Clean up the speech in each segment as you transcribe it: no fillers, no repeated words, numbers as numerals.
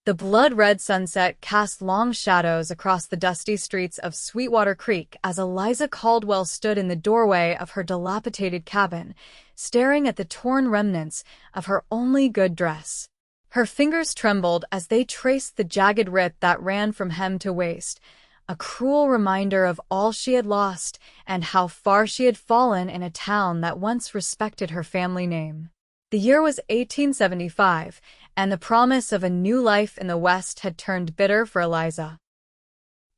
The blood-red sunset cast long shadows across the dusty streets of Sweetwater Creek as Eliza Caldwell stood in the doorway of her dilapidated cabin, staring at the torn remnants of her only good dress. Her fingers trembled as they traced the jagged rip that ran from hem to waist, a cruel reminder of all she had lost and how far she had fallen in a town that once respected her family name. The year was 1875, and the promise of a new life in the West had turned bitter for Eliza.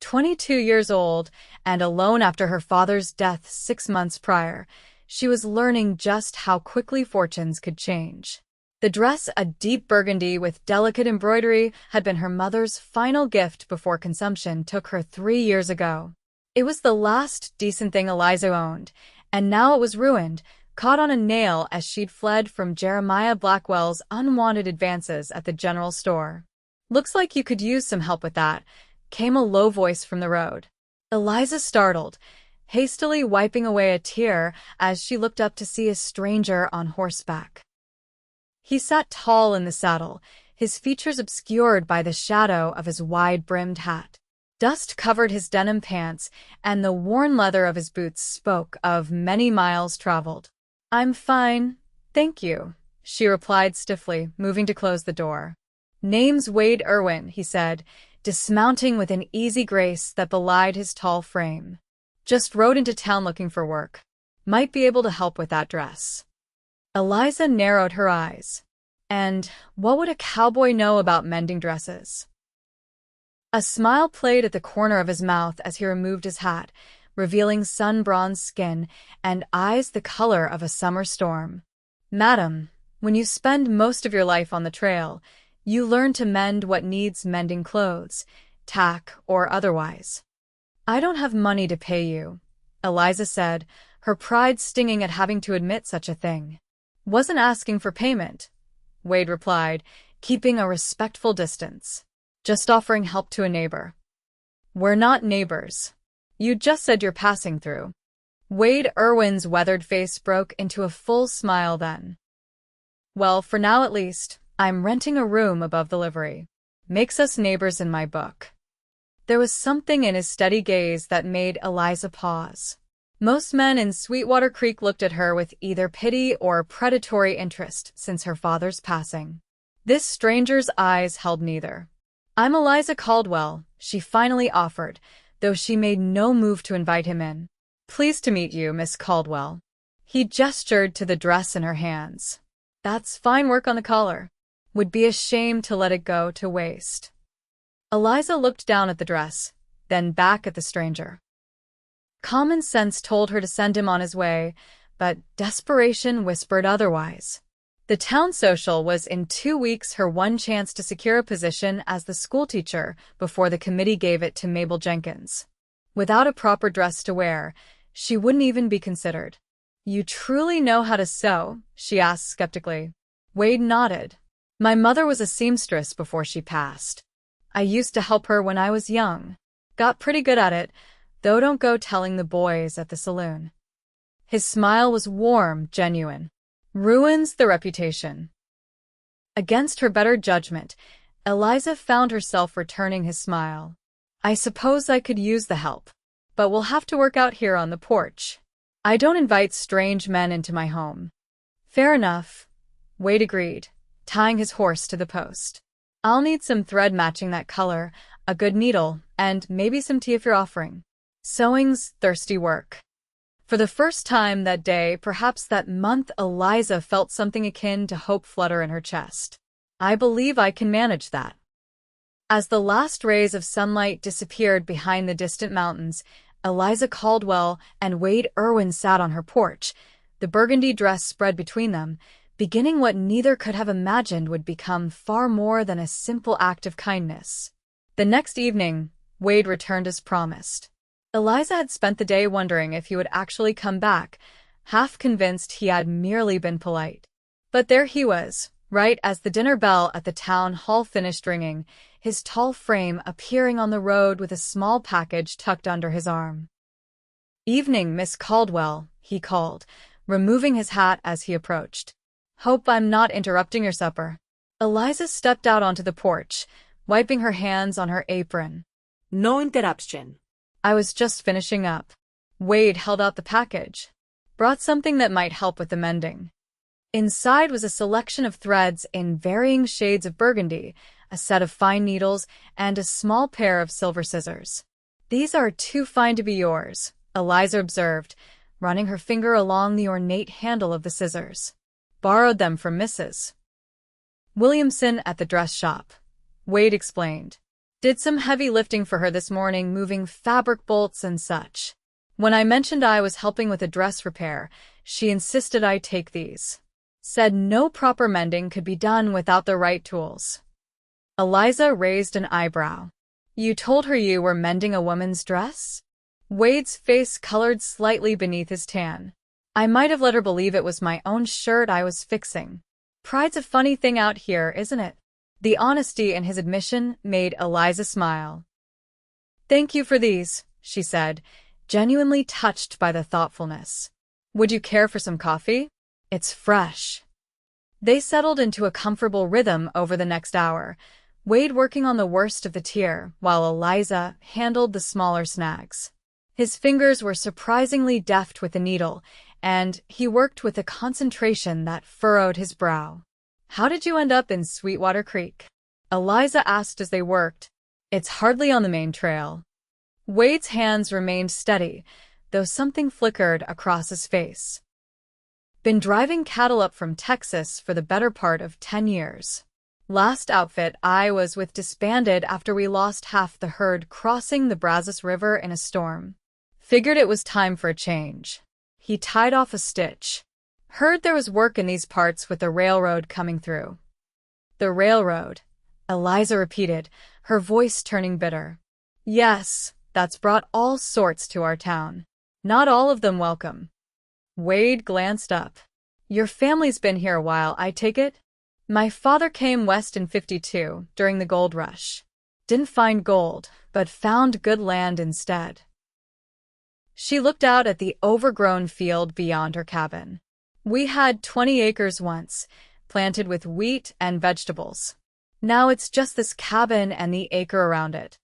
22 years old, and alone after her father's death 6 months prior, she was learning just how quickly fortunes could change. The dress, a deep burgundy with delicate embroidery, had been her mother's final gift before consumption took her 3 years ago. It was the last decent thing Eliza owned, and now it was ruined, caught on a nail as she'd fled from Jeremiah Blackwell's unwanted advances at the general store. "Looks like you could use some help with that," came a low voice from the road. Eliza startled, hastily wiping away a tear as she looked up to see a stranger on horseback. He sat tall in the saddle, his features obscured by the shadow of his wide-brimmed hat. Dust covered his denim pants, and the worn leather of his boots spoke of many miles traveled. "I'm fine, thank you," she replied stiffly, moving to close the door. "Name's Wade Irwin," he said, dismounting with an easy grace that belied his tall frame. "Just rode into town looking for work. Might be able to help with that dress." Eliza narrowed her eyes. And what would a cowboy know about mending dresses? A smile played at the corner of his mouth as he removed his hat, revealing sun-bronzed skin and eyes the color of a summer storm. "Madam, when you spend most of your life on the trail, you learn to mend what needs mending, clothes, tack, or otherwise." "I don't have money to pay you," Eliza said, her pride stinging at having to admit such a thing. "Wasn't asking for payment," Wade replied, keeping a respectful distance. "Just offering help to a neighbor." "We're not neighbors. You just said you're passing through." Wade Irwin's weathered face broke into a full smile then. "Well, for now at least, I'm renting a room above the livery. Makes us neighbors in my book." There was something in his steady gaze that made Eliza pause. Most men in Sweetwater Creek looked at her with either pity or predatory interest since her father's passing. This stranger's eyes held neither. "I'm Eliza Caldwell," she finally offered, though she made no move to invite him in. "Pleased to meet you, Miss Caldwell." He gestured to the dress in her hands. "That's fine work on the collar. Would be a shame to let it go to waste." Eliza looked down at the dress, then back at the stranger. Common sense told her to send him on his way, but desperation whispered otherwise. The town social was in 2 weeks, her one chance to secure a position as the schoolteacher before the committee gave it to Mabel Jenkins. Without a proper dress to wear, she wouldn't even be considered. "You truly know how to sew?" she asked skeptically. Wade nodded. "My mother was a seamstress before she passed. I used to help her when I was young. Got pretty good at it, though don't go telling the boys at the saloon." His smile was warm, genuine. "Ruins the reputation." Against her better judgment, Eliza found herself returning his smile. "I suppose I could use the help, but we'll have to work out here on the porch. I don't invite strange men into my home." "Fair enough," Wade agreed, tying his horse to the post. "I'll need some thread matching that color, a good needle, and maybe some tea if you're offering. Sewing's thirsty work." For the first time that day, perhaps that month, Eliza felt something akin to hope flutter in her chest. "I believe I can manage that." As the last rays of sunlight disappeared behind the distant mountains, Eliza Caldwell and Wade Irwin sat on her porch, the burgundy dress spread between them, beginning what neither could have imagined would become far more than a simple act of kindness. The next evening, Wade returned as promised. Eliza had spent the day wondering if he would actually come back, half convinced he had merely been polite. But there he was, right as the dinner bell at the town hall finished ringing, his tall frame appearing on the road with a small package tucked under his arm. "Evening, Miss Caldwell," he called, removing his hat as he approached. "Hope I'm not interrupting your supper." Eliza stepped out onto the porch, wiping her hands on her apron. No interruption. I was just finishing up. Wade held out the package. Brought something that might help with the mending. Inside was a selection of threads in varying shades of burgundy, a set of fine needles, and a small pair of silver scissors. "These are too fine to be yours," Eliza observed, running her finger along the ornate handle of the scissors. "Borrowed them from Mrs. Williamson at the dress shop," Wade explained. "Did some heavy lifting for her this morning, moving fabric bolts and such. When I mentioned I was helping with a dress repair, she insisted I take these. Said no proper mending could be done without the right tools." Eliza raised an eyebrow. "You told her you were mending a woman's dress?" Wade's face colored slightly beneath his tan. "I might have let her believe it was my own shirt I was fixing. Pride's a funny thing out here, isn't it?" The honesty in his admission made Eliza smile. "Thank you for these," she said, genuinely touched by the thoughtfulness. "Would you care for some coffee? It's fresh." They settled into a comfortable rhythm over the next hour, Wade working on the worst of the tier, while Eliza handled the smaller snags. His fingers were surprisingly deft with the needle, and he worked with a concentration that furrowed his brow. "How did you end up in Sweetwater Creek?" Eliza asked as they worked. "It's hardly on the main trail." Wade's hands remained steady, though something flickered across his face. "Been driving cattle up from Texas for the better part of 10 years. Last outfit I was with disbanded after we lost half the herd crossing the Brazos River in a storm. Figured it was time for a change." He tied off a stitch. "Heard there was work in these parts with the railroad coming through." "The railroad," Eliza repeated, her voice turning bitter. "Yes, that's brought all sorts to our town. Not all of them welcome." Wade glanced up. "Your family's been here a while, I take it?" "My father came west in '52, during the gold rush. Didn't find gold, but found good land instead." She looked out at the overgrown field beyond her cabin. "We had 20 acres once, planted with wheat and vegetables. Now it's just this cabin and the acre around it."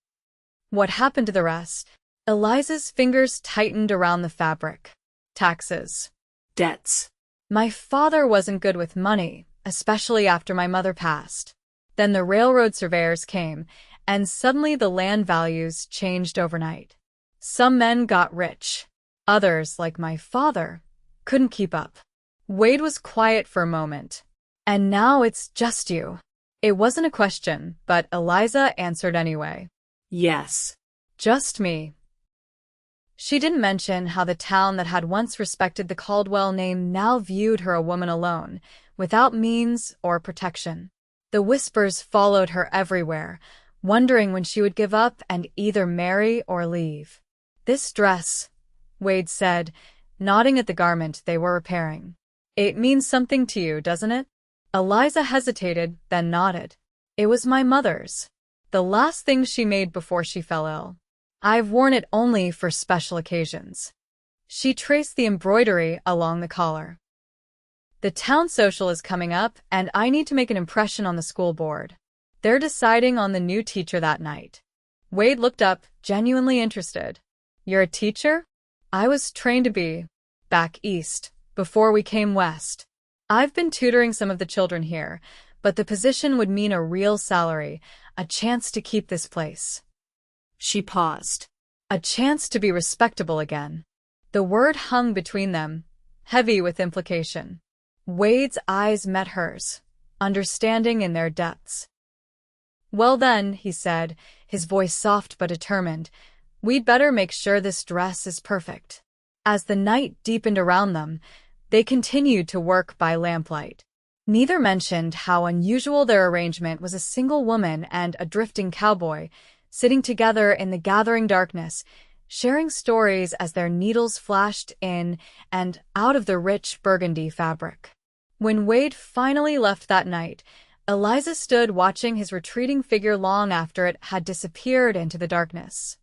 "What happened to the rest?" Eliza's fingers tightened around the fabric. "Taxes. Debts. My father wasn't good with money, especially after my mother passed. Then the railroad surveyors came, and suddenly the land values changed overnight. Some men got rich. Others, like my father, couldn't keep up." Wade was quiet for a moment. "And now it's just you." It wasn't a question, but Eliza answered anyway. Yes. "Just me." She didn't mention how the town that had once respected the Caldwell name now viewed her a woman alone, without means or protection. The whispers followed her everywhere, wondering when she would give up and either marry or leave. "This dress," Wade said, nodding at the garment they were repairing. "It means something to you, doesn't it?" Eliza hesitated, then nodded. "It was my mother's. The last thing she made before she fell ill. I've worn it only for special occasions." She traced the embroidery along the collar. "The town social is coming up, and I need to make an impression on the school board. They're deciding on the new teacher that night." Wade looked up, genuinely interested. "You're a teacher?" "I was trained to be, back east, before we came west. I've been tutoring some of the children here, but the position would mean a real salary, a chance to keep this place." She paused. "A chance to be respectable again." The word hung between them, heavy with implication. Wade's eyes met hers, understanding in their depths. "Well then," he said, his voice soft but determined, "we'd better make sure this dress is perfect." As the night deepened around them, they continued to work by lamplight. Neither mentioned how unusual their arrangement was: a single woman and a drifting cowboy, sitting together in the gathering darkness, sharing stories as their needles flashed in and out of the rich burgundy fabric. When Wade finally left that night, Eliza stood watching his retreating figure long after it had disappeared into the darkness.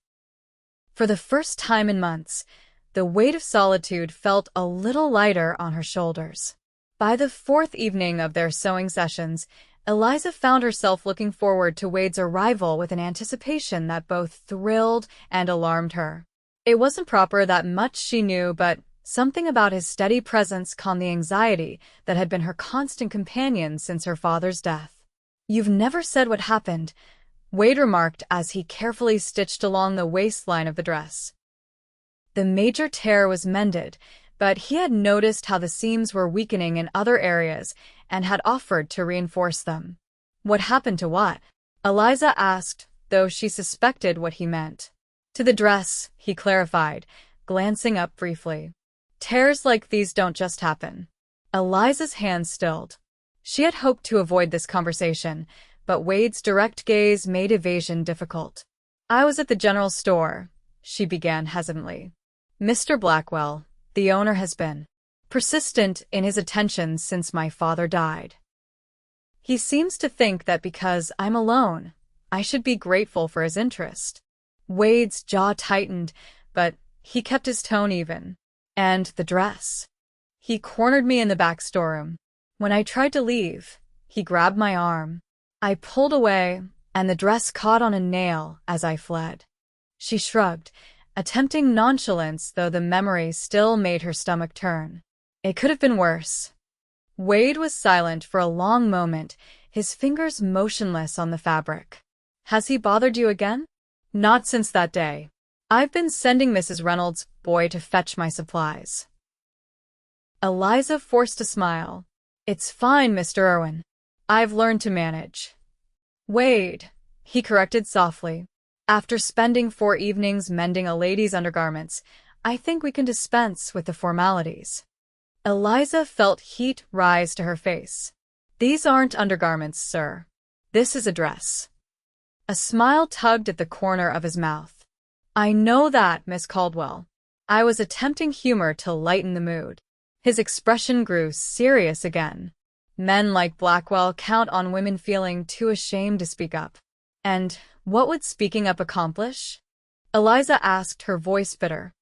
For the first time in months, the weight of solitude felt a little lighter on her shoulders. By the fourth evening of their sewing sessions, Eliza found herself looking forward to Wade's arrival with an anticipation that both thrilled and alarmed her. It wasn't proper that much she knew, but something about his steady presence calmed the anxiety that had been her constant companion since her father's death. "You've never said what happened," Wade remarked as he carefully stitched along the waistline of the dress. The major tear was mended, but he had noticed how the seams were weakening in other areas and had offered to reinforce them. "What happened to what?" Eliza asked, though she suspected what he meant. "To the dress," he clarified, glancing up briefly. "Tears like these don't just happen." Eliza's hand stilled. She had hoped to avoid this conversation, but Wade's direct gaze made evasion difficult. "I was at the general store," she began hesitantly. "Mr. Blackwell, the owner, has been persistent in his attentions since my father died. He seems to think that because I'm alone, I should be grateful for his interest." Wade's jaw tightened, but he kept his tone even. "And the dress?" "He cornered me in the back storeroom. When I tried to leave, he grabbed my arm. I pulled away, and the dress caught on a nail as I fled." She shrugged, attempting nonchalance, though the memory still made her stomach turn. "It could have been worse." Wade was silent for a long moment, his fingers motionless on the fabric. "Has he bothered you again?" "Not since that day. I've been sending Mrs. Reynolds' boy to fetch my supplies." Eliza forced a smile. "It's fine, Mr. Irwin. I've learned to manage." "Wade," he corrected softly. "After spending 4 evenings mending a lady's undergarments, I think we can dispense with the formalities." Eliza felt heat rise to her face. "These aren't undergarments, sir. This is a dress." A smile tugged at the corner of his mouth. "I know that, Miss Caldwell." I was attempting humor to lighten the mood. His expression grew serious again. Men like Blackwell count on women feeling too ashamed to speak up. "And what would speaking up accomplish?" Eliza asked, her voice bitter.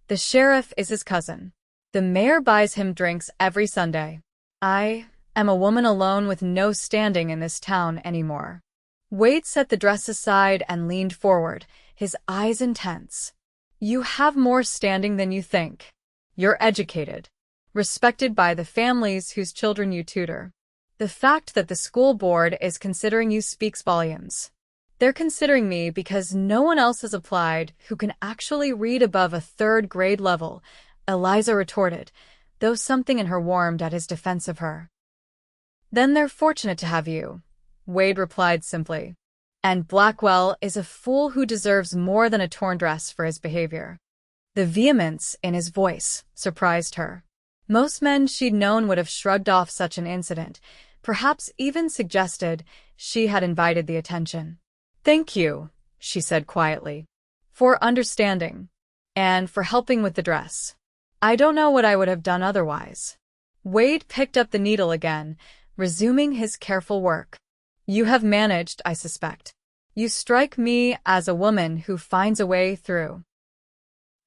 "The sheriff is his cousin. The mayor buys him drinks every Sunday. I am a woman alone with no standing in this town anymore." Wade set the dress aside and leaned forward, his eyes intense. "You have more standing than you think. You're educated, respected by the families whose children you tutor. The fact that the school board is considering you speaks volumes." "They're considering me because no one else has applied who can actually read above a 3rd grade level," Eliza retorted, though something in her warmed at his defense of her. "Then they're fortunate to have you," Wade replied simply. "And Blackwell is a fool who deserves more than a torn dress for his behavior." The vehemence in his voice surprised her. Most men she'd known would have shrugged off such an incident, perhaps even suggested she had invited the attention. "Thank you," she said quietly, "for understanding, and for helping with the dress. I don't know what I would have done otherwise." Wade picked up the needle again, resuming his careful work. "You have managed, I suspect. You strike me as a woman who finds a way through."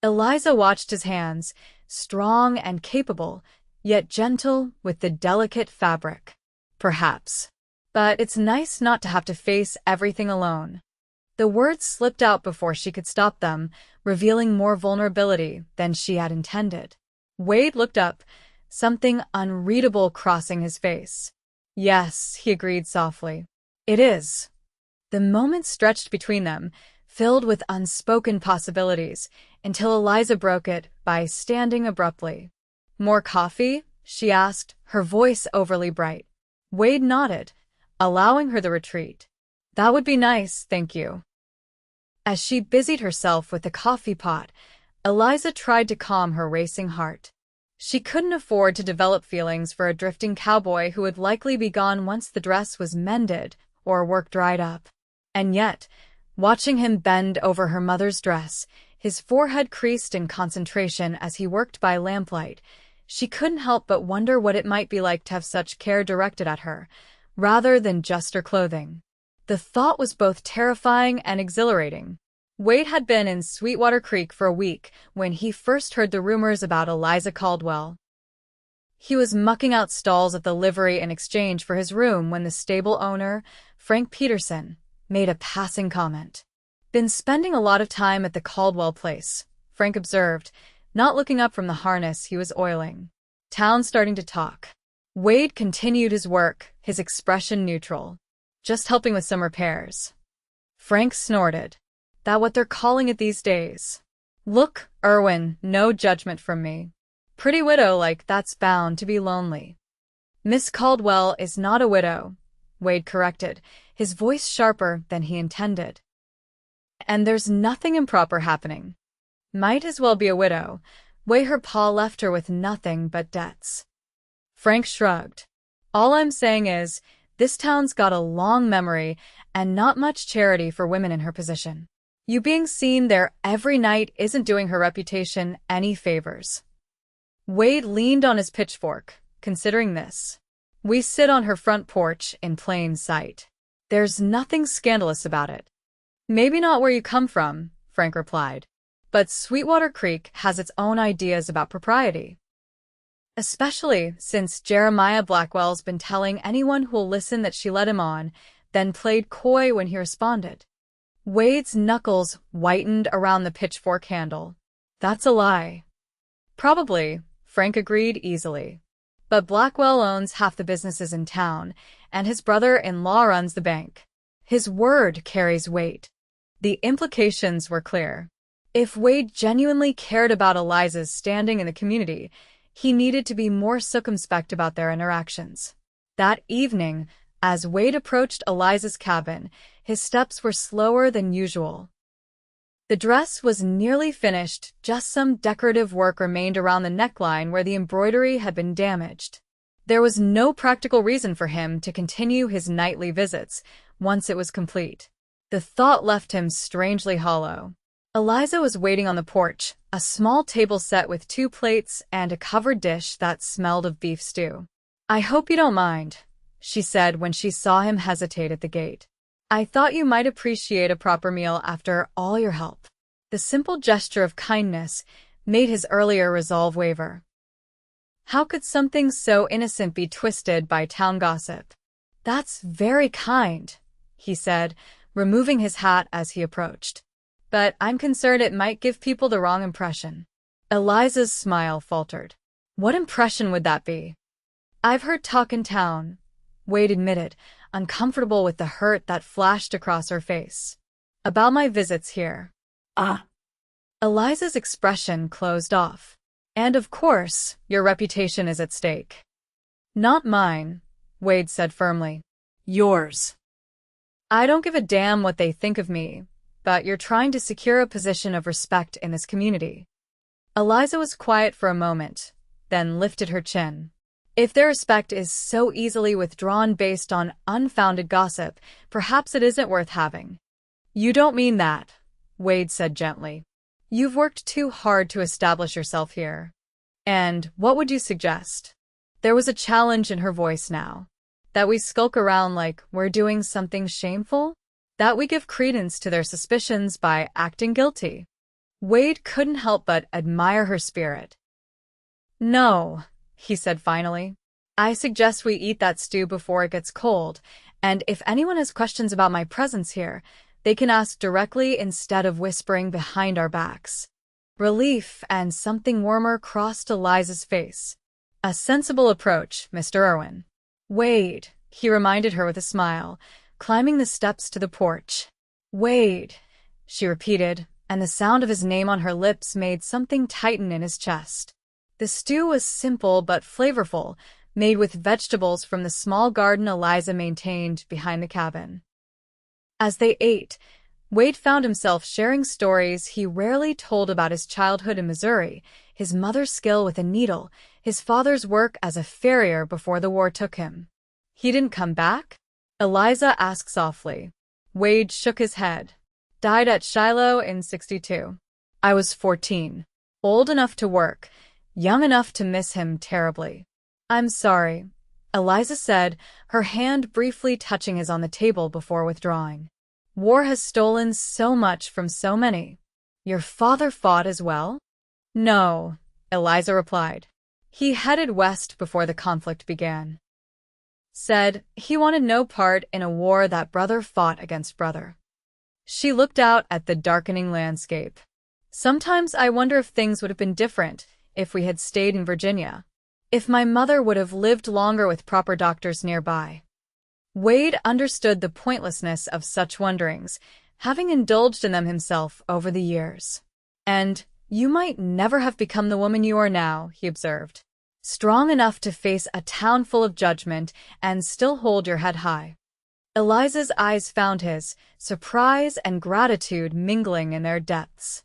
Eliza watched his hands, strong and capable, yet gentle with the delicate fabric. "Perhaps. But it's nice not to have to face everything alone." The words slipped out before she could stop them, revealing more vulnerability than she had intended. Wade looked up, something unreadable crossing his face. "Yes," he agreed softly. "It is." The moment stretched between them, filled with unspoken possibilities, until Eliza broke it by standing abruptly. "More coffee?" she asked, her voice overly bright. Wade nodded, allowing her the retreat. "That would be nice, thank you." As she busied herself with the coffee pot, Eliza tried to calm her racing heart. She couldn't afford to develop feelings for a drifting cowboy who would likely be gone once the dress was mended or work dried up. And yet, watching him bend over her mother's dress, his forehead creased in concentration as he worked by lamplight, she couldn't help but wonder what it might be like to have such care directed at her, rather than just her clothing. The thought was both terrifying and exhilarating. Wade had been in Sweetwater Creek for a week when he first heard the rumors about Eliza Caldwell. He was mucking out stalls at the livery in exchange for his room when the stable owner, Frank Peterson, made a passing comment. "Been spending a lot of time at the Caldwell place," Frank observed, not looking up from the harness he was oiling. "Town's starting to talk." Wade continued his work, his expression neutral. "Just helping with some repairs." Frank snorted. "That what they're calling it these days?" "Look, Irwin, no judgment from me. Pretty widow like that's bound to be lonely." "Miss Caldwell is not a widow," Wade corrected, his voice sharper than he intended. "And there's nothing improper happening. Might as well be a widow. Way her pa left her with nothing but debts." Frank shrugged. "All I'm saying is, this town's got a long memory and not much charity for women in her position. You being seen there every night isn't doing her reputation any favors." Wade leaned on his pitchfork, considering this. "We sit on her front porch in plain sight. There's nothing scandalous about it." "Maybe not where you come from," Frank replied. "But Sweetwater Creek has its own ideas about propriety. Especially since Jeremiah Blackwell's been telling anyone who'll listen that she led him on, then played coy when he responded." Wade's knuckles whitened around the pitchfork handle. "That's a lie." "Probably," Frank agreed easily. "But Blackwell owns half the businesses in town, and his brother-in-law runs the bank. His word carries weight." The implications were clear. If Wade genuinely cared about Eliza's standing in the community, he needed to be more circumspect about their interactions. That evening, as Wade approached Eliza's cabin, his steps were slower than usual. The dress was nearly finished, just some decorative work remained around the neckline where the embroidery had been damaged. There was no practical reason for him to continue his nightly visits once it was complete. The thought left him strangely hollow. Eliza was waiting on the porch, a small table set with 2 plates and a covered dish that smelled of beef stew. "I hope you don't mind," she said when she saw him hesitate at the gate. "I thought you might appreciate a proper meal after all your help." The simple gesture of kindness made his earlier resolve waver. How could something so innocent be twisted by town gossip? "That's very kind," he said, removing his hat as he approached. "But I'm concerned it might give people the wrong impression." Eliza's smile faltered. "What impression would that be?" "I've heard talk in town," Wade admitted, uncomfortable with the hurt that flashed across her face. "About my visits here." "Ah." Eliza's expression closed off. "And of course, your reputation is at stake." "Not mine," Wade said firmly. "Yours." "I don't give a damn what they think of me, but you're trying to secure a position of respect in this community." Eliza was quiet for a moment, then lifted her chin. "If their respect is so easily withdrawn based on unfounded gossip, perhaps it isn't worth having." "You don't mean that," Wade said gently. "You've worked too hard to establish yourself here. And what would you suggest?" There was a challenge in her voice now. "That we skulk around like we're doing something shameful? That we give credence to their suspicions by acting guilty?" Wade couldn't help but admire her spirit. "No," he said finally. "I suggest we eat that stew before it gets cold, and if anyone has questions about my presence here, they can ask directly instead of whispering behind our backs." Relief and something warmer crossed Eliza's face. "A sensible approach, Mr. Irwin." "Wade," he reminded her with a smile, climbing the steps to the porch. "Wade," she repeated, and the sound of his name on her lips made something tighten in his chest. The stew was simple but flavorful, made with vegetables from the small garden Eliza maintained behind the cabin. As they ate, Wade found himself sharing stories he rarely told about his childhood in Missouri, his mother's skill with a needle, his father's work as a farrier before the war took him. "He didn't come back?" Eliza asked softly. Wade shook his head. "Died at Shiloh in '62. I was 14. Old enough to work, young enough to miss him terribly." "I'm sorry," Eliza said, her hand briefly touching his on the table before withdrawing. "War has stolen so much from so many." "Your father fought as well?" "No," Eliza replied. He headed west before the conflict began. Said he wanted no part in a war that brother fought against brother. She looked out at the darkening landscape. Sometimes I wonder if things would have been different if we had stayed in Virginia. If my mother would have lived longer with proper doctors nearby. Wade understood the pointlessness of such wonderings, having indulged in them himself over the years. And you might never have become the woman you are now, he observed. Strong enough to face a town full of judgment and still hold your head high. Eliza's eyes found his, surprise and gratitude mingling in their depths.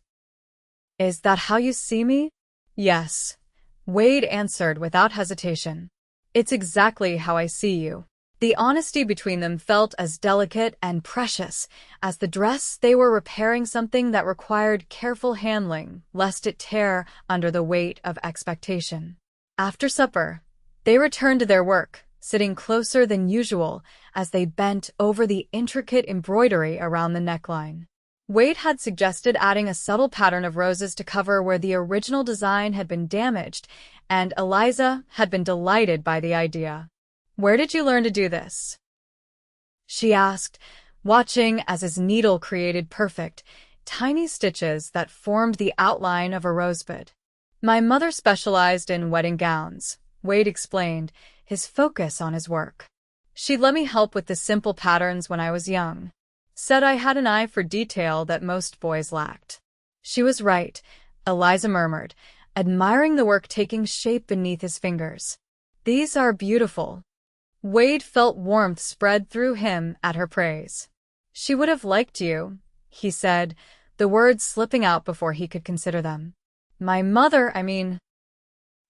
Is that how you see me? Yes, Wade answered without hesitation. It's exactly how I see you. The honesty between them felt as delicate and precious as the dress they were repairing, something that required careful handling lest it tear under the weight of expectation. After supper, they returned to their work, sitting closer than usual as they bent over the intricate embroidery around the neckline. Wade had suggested adding a subtle pattern of roses to cover where the original design had been damaged, and Eliza had been delighted by the idea. Where did you learn to do this? She asked, watching as his needle created perfect, tiny stitches that formed the outline of a rosebud. My mother specialized in wedding gowns, Wade explained, his focus on his work. She'd let me help with the simple patterns when I was young. Said I had an eye for detail that most boys lacked. She was right, Eliza murmured, admiring the work taking shape beneath his fingers. These are beautiful. Wade felt warmth spread through him at her praise. She would have liked you, he said, the words slipping out before he could consider them. My mother,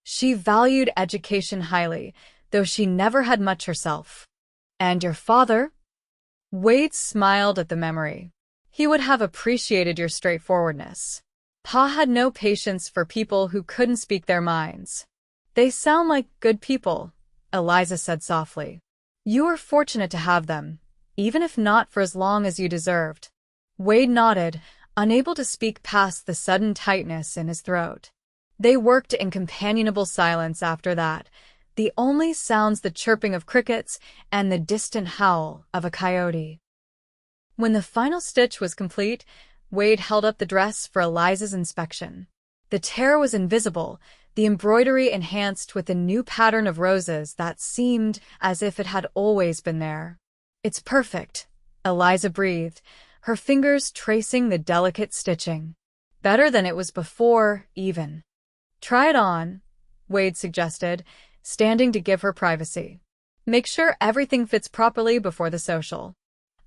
She valued education highly, though she never had much herself. And your father? Wade smiled at the memory. He would have appreciated your straightforwardness. Pa had no patience for people who couldn't speak their minds. They sound like good people, Eliza said softly. You were fortunate to have them, even if not for as long as you deserved. Wade nodded, unable to speak past the sudden tightness in his throat. They worked in companionable silence after that, the only sounds the chirping of crickets and the distant howl of a coyote. When the final stitch was complete, Wade held up the dress for Eliza's inspection. The tear was invisible, the embroidery enhanced with a new pattern of roses that seemed as if it had always been there. It's perfect, Eliza breathed, her fingers tracing the delicate stitching. Better than it was before, even. Try it on, Wade suggested, standing to give her privacy. Make sure everything fits properly before the social.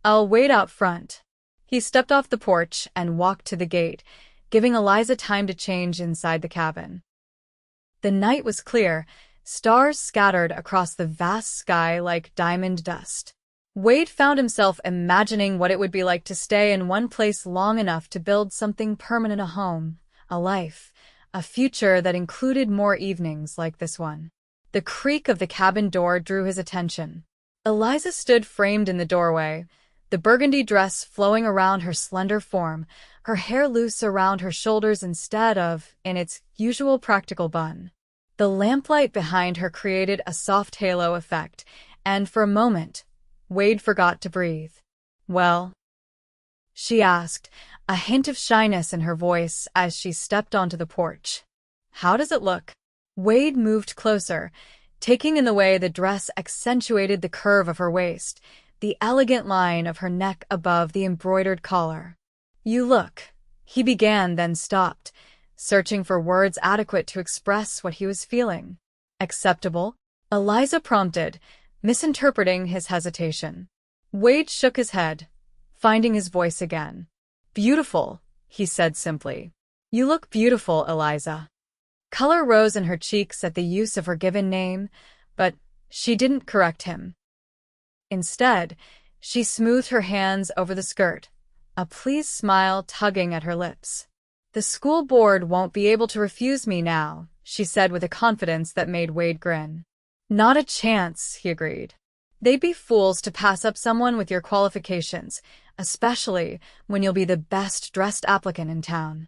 I'll wait out front. He stepped off the porch and walked to the gate, giving Eliza time to change inside the cabin. The night was clear, stars scattered across the vast sky like diamond dust. Wade found himself imagining what it would be like to stay in one place long enough to build something permanent, a home, a life, a future that included more evenings like this one. The creak of the cabin door drew his attention. Eliza stood framed in the doorway, the burgundy dress flowing around her slender form, her hair loose around her shoulders instead of in its usual practical bun. The lamplight behind her created a soft halo effect, and for a moment, Wade forgot to breathe. Well? She asked, a hint of shyness in her voice as she stepped onto the porch. How does it look? Wade moved closer, taking in the way the dress accentuated the curve of her waist, the elegant line of her neck above the embroidered collar. You look, he began, then stopped, searching for words adequate to express what he was feeling. Acceptable? Eliza prompted, misinterpreting his hesitation. Wade shook his head, finding his voice again. Beautiful, he said simply. You look beautiful, Eliza. Color rose in her cheeks at the use of her given name, but she didn't correct him. Instead, she smoothed her hands over the skirt, a pleased smile tugging at her lips. The school board won't be able to refuse me now, she said with a confidence that made Wade grin. Not a chance, he agreed. They'd be fools to pass up someone with your qualifications, especially when you'll be the best-dressed applicant in town.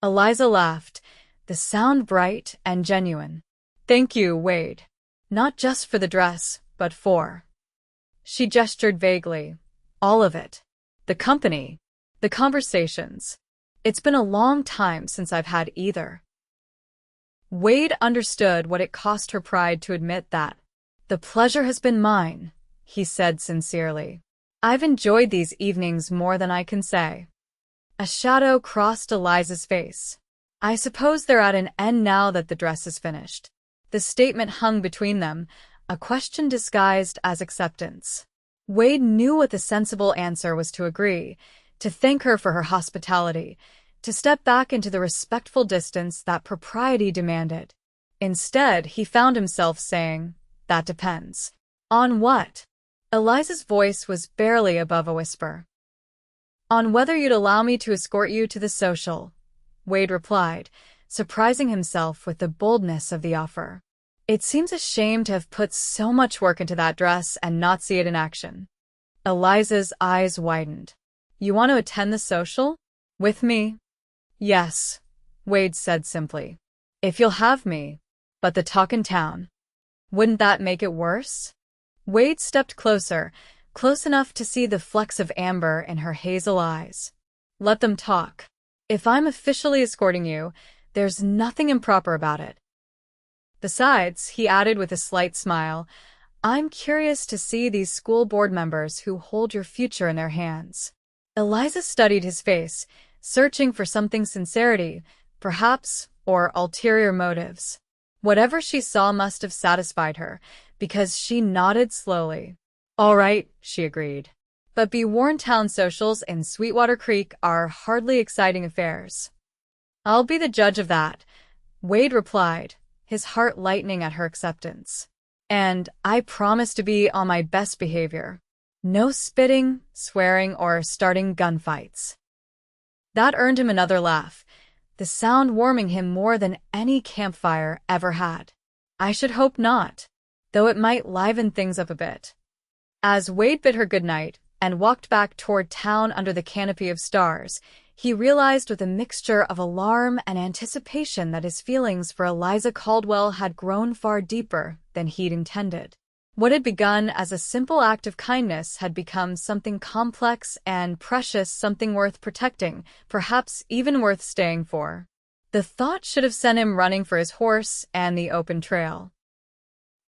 Eliza laughed, the sound bright and genuine. Thank you, Wade. Not just for the dress, but for... She gestured vaguely. All of it. The company. The conversations. It's been a long time since I've had either. Wade understood what it cost her pride to admit that. The pleasure has been mine, he said sincerely. I've enjoyed these evenings more than I can say. A shadow crossed Eliza's face. I suppose they're at an end now that the dress is finished. The statement hung between them, a question disguised as acceptance. Wade knew what the sensible answer was: to agree, to thank her for her hospitality, to step back into the respectful distance that propriety demanded. Instead, he found himself saying, "That depends." On what? Eliza's voice was barely above a whisper. On whether you'd allow me to escort you to the social, Wade replied, surprising himself with the boldness of the offer. It seems a shame to have put so much work into that dress and not see it in action. Eliza's eyes widened. You want to attend the social? With me? Yes, Wade said simply. If you'll have me. But the talk in town. Wouldn't that make it worse? Wade stepped closer, close enough to see the flecks of amber in her hazel eyes. Let them talk. If I'm officially escorting you, there's nothing improper about it. Besides, he added with a slight smile, I'm curious to see these school board members who hold your future in their hands. Eliza studied his face, searching for something: sincerity, perhaps, or ulterior motives. Whatever she saw must have satisfied her, because she nodded slowly. All right, she agreed. But be warned, town socials in Sweetwater Creek are hardly exciting affairs. I'll be the judge of that, Wade replied, his heart lightening at her acceptance. And I promise to be on my best behavior. No spitting, swearing, or starting gunfights. That earned him another laugh, the sound warming him more than any campfire ever had. I should hope not, though it might liven things up a bit. As Wade bid her goodnight and walked back toward town under the canopy of stars, he realized with a mixture of alarm and anticipation that his feelings for Eliza Caldwell had grown far deeper than he'd intended. What had begun as a simple act of kindness had become something complex and precious, something worth protecting, perhaps even worth staying for. The thought should have sent him running for his horse and the open trail.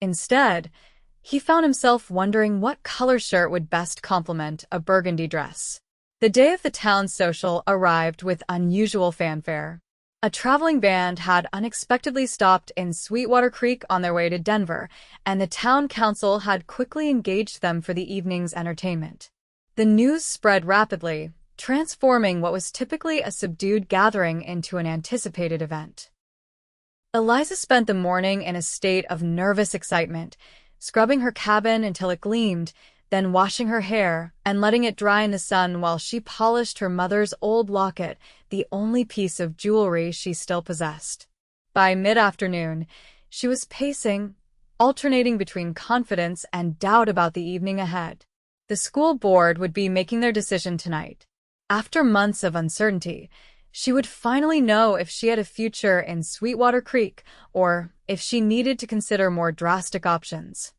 Instead, he found himself wondering what color shirt would best complement a burgundy dress. The day of the town social arrived with unusual fanfare. A traveling band had unexpectedly stopped in Sweetwater Creek on their way to Denver, and the town council had quickly engaged them for the evening's entertainment. The news spread rapidly, transforming what was typically a subdued gathering into an anticipated event. Eliza spent the morning in a state of nervous excitement, scrubbing her cabin until it gleamed, then washing her hair and letting it dry in the sun while she polished her mother's old locket, the only piece of jewelry she still possessed. By mid-afternoon, she was pacing, alternating between confidence and doubt about the evening ahead. The school board would be making their decision tonight. After months of uncertainty, she would finally know if she had a future in Sweetwater Creek or if she needed to consider more drastic options.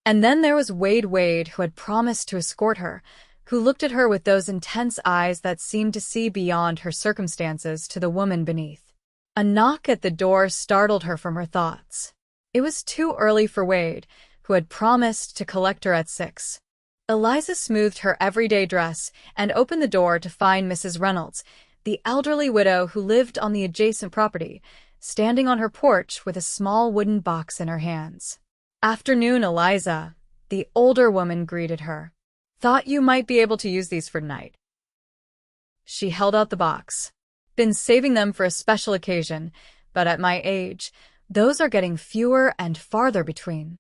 And then there was Wade, who had promised to escort her, who looked at her with those intense eyes that seemed to see beyond her circumstances to the woman beneath. A knock at the door startled her from her thoughts. It was too early for Wade, who had promised to collect her at 6. Eliza smoothed her everyday dress and opened the door to find Mrs. Reynolds, the elderly widow who lived on the adjacent property, standing on her porch with a small wooden box in her hands. Afternoon, Eliza, the older woman greeted her. Thought you might be able to use these for tonight. She held out the box. Been saving them for a special occasion, but at my age, those are getting fewer and farther between.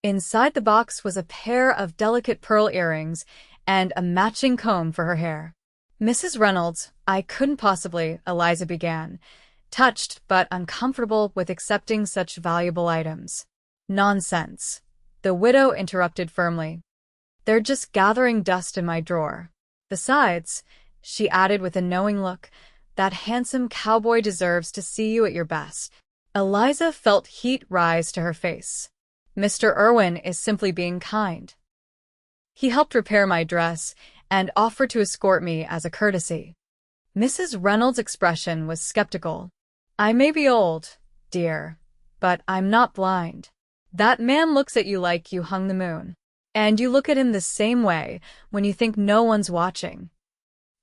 Inside the box was a pair of delicate pearl earrings and a matching comb for her hair. Mrs. Reynolds, I couldn't possibly, Eliza began, touched but uncomfortable with accepting such valuable items. Nonsense, the widow interrupted firmly. They're just gathering dust in my drawer. Besides, she added with a knowing look, that handsome cowboy deserves to see you at your best. Eliza felt heat rise to her face. Mr. Irwin is simply being kind. He helped repair my dress and offered to escort me as a courtesy. Mrs. Reynolds' expression was skeptical. I may be old, dear, but I'm not blind. That man looks at you like you hung the moon. And you look at him the same way when you think no one's watching.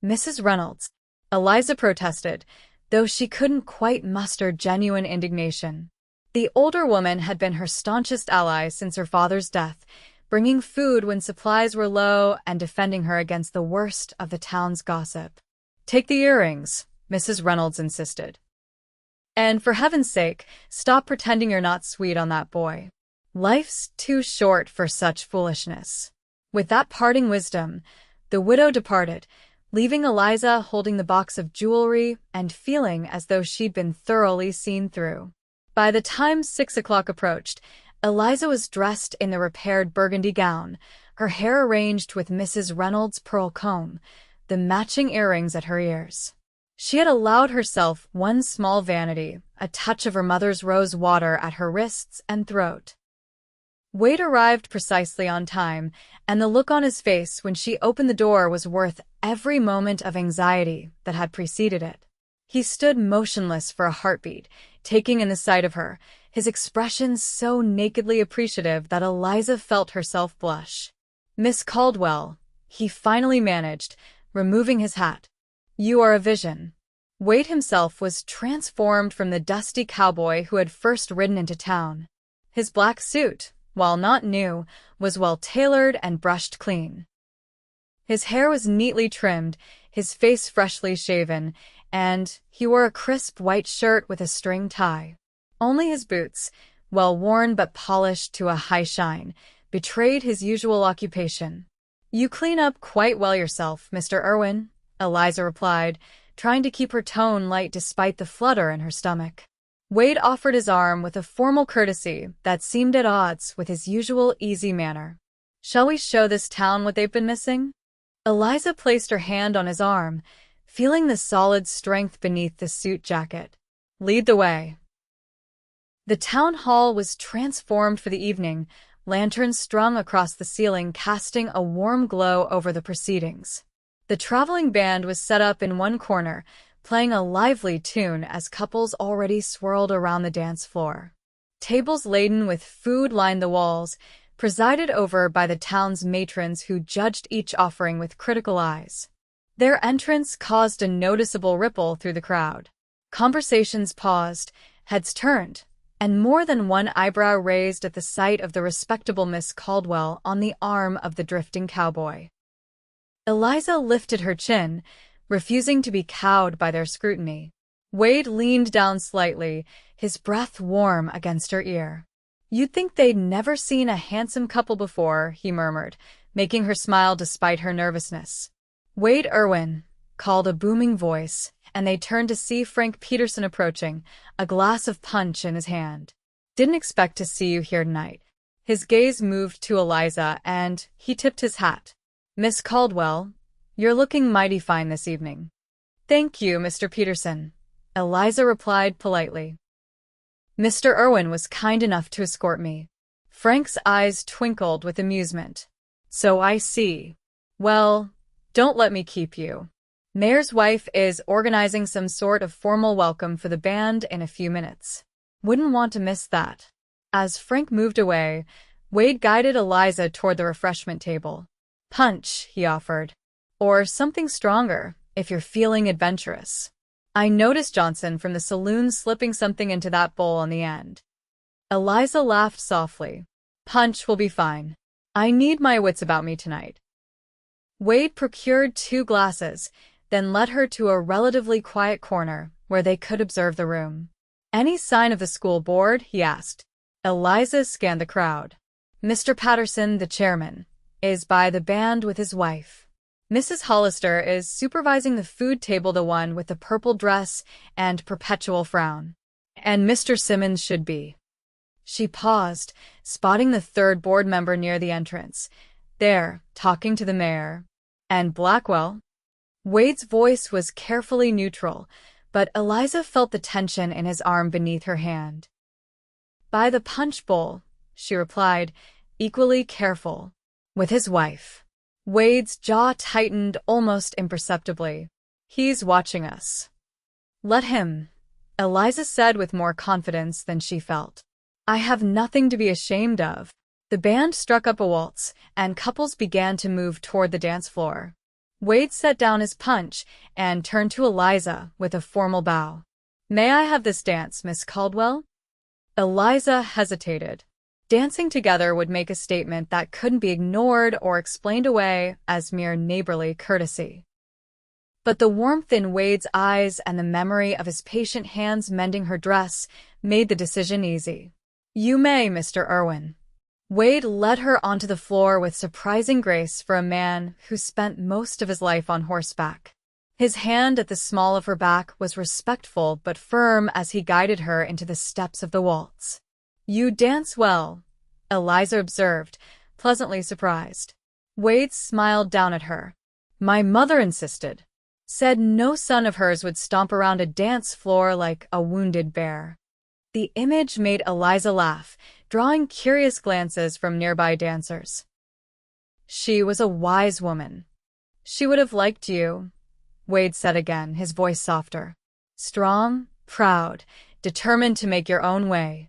Mrs. Reynolds, Eliza protested, though she couldn't quite muster genuine indignation. The older woman had been her staunchest ally since her father's death, bringing food when supplies were low and defending her against the worst of the town's gossip. Take the earrings, Mrs. Reynolds insisted. And for heaven's sake, stop pretending you're not sweet on that boy. Life's too short for such foolishness. With that parting wisdom, the widow departed, leaving Eliza holding the box of jewelry and feeling as though she'd been thoroughly seen through. By the time 6 o'clock approached, Eliza was dressed in the repaired burgundy gown, her hair arranged with Mrs. Reynolds' pearl comb, the matching earrings at her ears. She had allowed herself one small vanity, a touch of her mother's rose water at her wrists and throat. Wade arrived precisely on time, and the look on his face when she opened the door was worth every moment of anxiety that had preceded it. He stood motionless for a heartbeat, taking in the sight of her, his expression so nakedly appreciative that Eliza felt herself blush. Miss Caldwell, he finally managed, removing his hat. You are a vision. Wade himself was transformed from the dusty cowboy who had first ridden into town. His black suit, while not new, was well-tailored and brushed clean. His hair was neatly trimmed, his face freshly shaven, and he wore a crisp white shirt with a string tie. Only his boots, well worn but polished to a high shine, betrayed his usual occupation. You clean up quite well yourself, Mr. Irwin, Eliza replied, trying to keep her tone light despite the flutter in her stomach. Wade offered his arm with a formal courtesy that seemed at odds with his usual easy manner. Shall we show this town what they've been missing? Eliza placed her hand on his arm, feeling the solid strength beneath the suit jacket. Lead the way. The town hall was transformed for the evening, lanterns strung across the ceiling casting a warm glow over the proceedings. The traveling band was set up in one corner, playing a lively tune as couples already swirled around the dance floor. Tables laden with food lined the walls, presided over by the town's matrons who judged each offering with critical eyes. Their entrance caused a noticeable ripple through the crowd. Conversations paused, heads turned, and more than one eyebrow raised at the sight of the respectable Miss Caldwell on the arm of the drifting cowboy. Eliza lifted her chin, refusing to be cowed by their scrutiny. Wade leaned down slightly, his breath warm against her ear. You'd think they'd never seen a handsome couple before, he murmured, making her smile despite her nervousness. Wade Irwin, called a booming voice, and they turned to see Frank Peterson approaching, a glass of punch in his hand. Didn't expect to see you here tonight. His gaze moved to Eliza, and he tipped his hat. Miss Caldwell, you're looking mighty fine this evening. Thank you, Mr. Peterson, Eliza replied politely. Mr. Irwin was kind enough to escort me. Frank's eyes twinkled with amusement. So I see. Well, don't let me keep you. Mayor's wife is organizing some sort of formal welcome for the band in a few minutes. Wouldn't want to miss that. As Frank moved away, Wade guided Eliza toward the refreshment table. Punch, he offered. Or something stronger, if you're feeling adventurous. I noticed Johnson from the saloon slipping something into that bowl in the end. Eliza laughed softly. Punch will be fine. I need my wits about me tonight. Wade procured 2 glasses, then led her to a relatively quiet corner where they could observe the room. Any sign of the school board? He asked. Eliza scanned the crowd. Mr. Patterson, the chairman, is by the band with his wife. Mrs. Hollister is supervising the food table, the one with the purple dress and perpetual frown. And Mr. Simmons should be. She paused, spotting the 3rd board member near the entrance. There, talking to the mayor. And Blackwell? Wade's voice was carefully neutral, but Eliza felt the tension in his arm beneath her hand. "By the punch bowl," she replied, equally careful. "With his wife." Wade's jaw tightened almost imperceptibly. "He's watching us." "Let him," Eliza said with more confidence than she felt. "I have nothing to be ashamed of." The band struck up a waltz, and couples began to move toward the dance floor. Wade set down his punch and turned to Eliza with a formal bow. "May I have this dance, Miss Caldwell?" Eliza hesitated. Dancing together would make a statement that couldn't be ignored or explained away as mere neighborly courtesy. But the warmth in Wade's eyes and the memory of his patient hands mending her dress made the decision easy. "You may, Mr. Irwin." Wade led her onto the floor with surprising grace for a man who spent most of his life on horseback. His hand at the small of her back was respectful but firm as he guided her into the steps of the waltz. "You dance well," Eliza observed, pleasantly surprised. Wade smiled down at her. "My mother insisted. Said no son of hers would stomp around a dance floor like a wounded bear." The image made Eliza laugh, drawing curious glances from nearby dancers. "She was a wise woman. She would have liked you," Wade said again, his voice softer. "Strong, proud, determined to make your own way."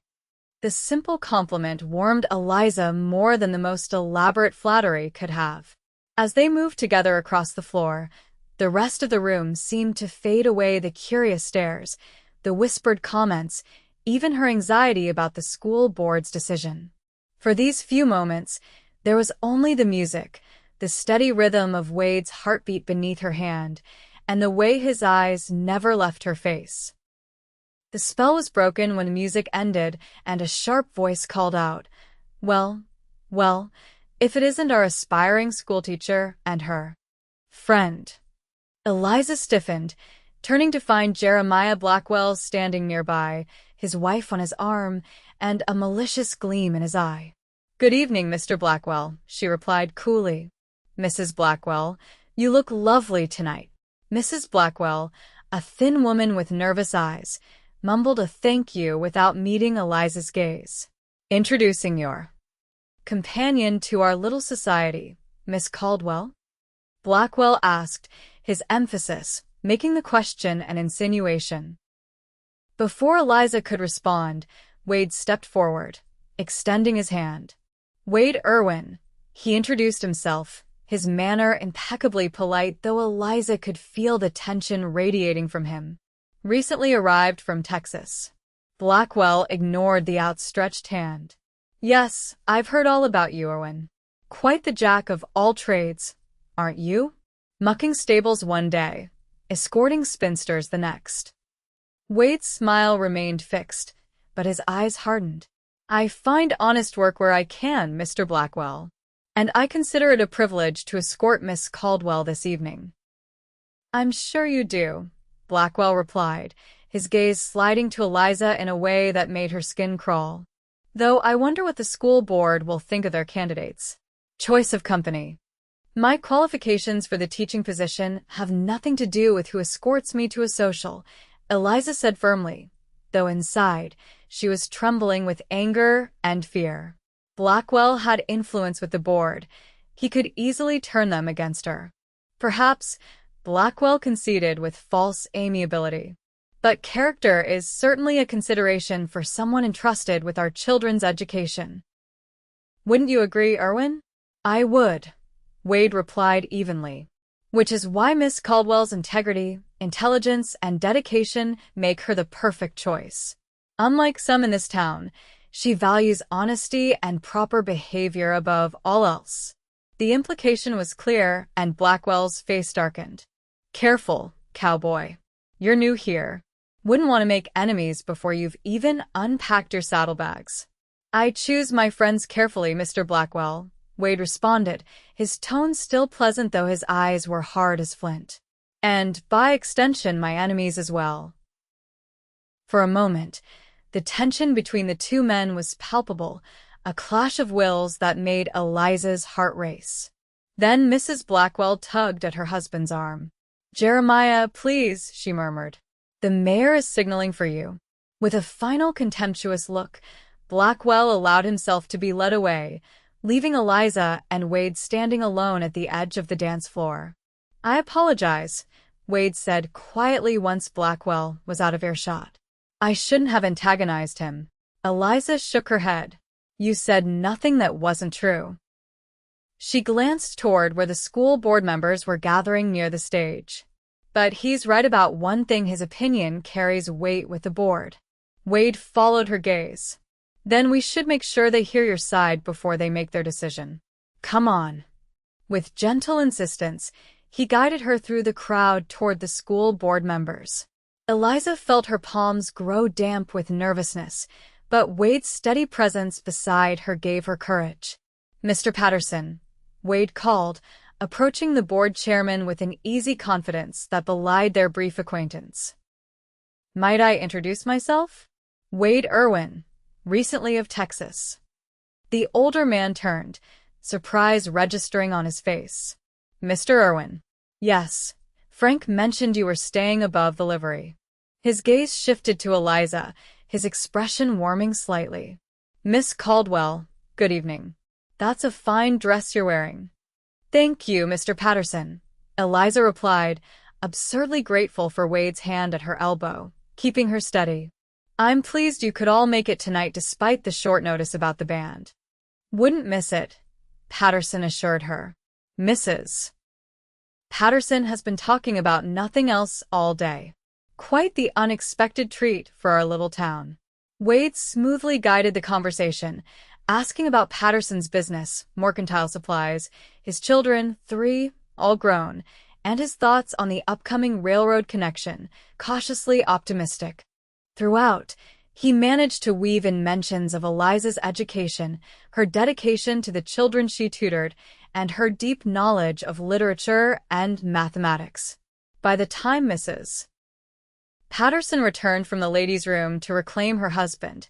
The simple compliment warmed Eliza more than the most elaborate flattery could have. As they moved together across the floor, the rest of the room seemed to fade away, the curious stares, the whispered comments, even her anxiety about the school board's decision. For these few moments, there was only the music, the steady rhythm of Wade's heartbeat beneath her hand, and the way his eyes never left her face. The spell was broken when the music ended and a sharp voice called out, well, if it isn't our aspiring schoolteacher and her friend." Eliza stiffened, turning to find Jeremiah Blackwell standing nearby, his wife on his arm, and a malicious gleam in his eye. "Good evening, Mr. Blackwell," she replied coolly. "Mrs. Blackwell, you look lovely tonight." Mrs. Blackwell, a thin woman with nervous eyes, mumbled a thank you without meeting Eliza's gaze. "Introducing your companion to our little society, Miss Caldwell?" Blackwell asked, his emphasis making the question an insinuation. Before Eliza could respond, Wade stepped forward, extending his hand. "Wade Irwin," he introduced himself, his manner impeccably polite, though Eliza could feel the tension radiating from him. "Recently arrived from Texas." Blackwell ignored the outstretched hand. "Yes, I've heard all about you, Irwin. Quite the jack of all trades, aren't you? Mucking stables one day, escorting spinsters the next." Wade's smile remained fixed, but his eyes hardened. "I find honest work where I can, Mr. Blackwell, and I consider it a privilege to escort Miss Caldwell this evening." "I'm sure you do," Blackwell replied, his gaze sliding to Eliza in a way that made her skin crawl. "Though I wonder what the school board will think of their candidates. Choice of company. My qualifications for the teaching position have nothing to do with who escorts me to a social," Eliza said firmly, though inside, she was trembling with anger and fear. Blackwell had influence with the board. He could easily turn them against her. Perhaps, Blackwell conceded with false amiability. But character is certainly a consideration for someone entrusted with our children's education. "Wouldn't you agree, Irwin?" "I would," Wade replied evenly. "Which is why Miss Caldwell's integrity, intelligence, and dedication make her the perfect choice. Unlike some in this town, she values honesty and proper behavior above all else." The implication was clear, and Blackwell's face darkened. "Careful, Cowboy. You're new here. Wouldn't want to make enemies before you've even unpacked your saddlebags." "I choose my friends carefully, Mr. Blackwell," Wade responded, his tone still pleasant though his eyes were hard as flint. "And, by extension, my enemies as well." For a moment, the tension between the two men was palpable, a clash of wills that made Eliza's heart race. Then Mrs. Blackwell tugged at her husband's arm. "Jeremiah, please," she murmured. The mayor is signaling for you. With a final contemptuous look, Blackwell allowed himself to be led away, leaving Eliza and Wade standing alone at the edge of the dance floor. I apologize, Wade said quietly once Blackwell was out of earshot. I shouldn't have antagonized him. Eliza shook her head. You said nothing that wasn't true. She glanced toward where the school board members were gathering near the stage. But he's right about one thing, his opinion carries weight with the board. Wade followed her gaze. Then we should make sure they hear your side before they make their decision. Come on. With gentle insistence, he guided her through the crowd toward the school board members. Eliza felt her palms grow damp with nervousness, but Wade's steady presence beside her gave her courage. Mr. Patterson, Wade called, approaching the board chairman with an easy confidence that belied their brief acquaintance. Might I introduce myself? Wade Irwin, recently of Texas. The older man turned, surprise registering on his face. Mr. Irwin. Yes, Frank mentioned you were staying above the livery. His gaze shifted to Eliza, his expression warming slightly. Miss Caldwell, good evening. That's a fine dress you're wearing. Thank you, Mr. Patterson, Eliza replied, absurdly grateful for Wade's hand at her elbow, keeping her steady. I'm pleased you could all make it tonight despite the short notice about the band. Wouldn't miss it, Patterson assured her. Mrs. Patterson has been talking about nothing else all day. Quite the unexpected treat for our little town. Wade smoothly guided the conversation, asking about Patterson's business, mercantile supplies, his children, 3, all grown, and his thoughts on the upcoming railroad connection, cautiously optimistic. Throughout, he managed to weave in mentions of Eliza's education, her dedication to the children she tutored, and her deep knowledge of literature and mathematics. By the time Mrs. Patterson returned from the ladies' room to reclaim her husband,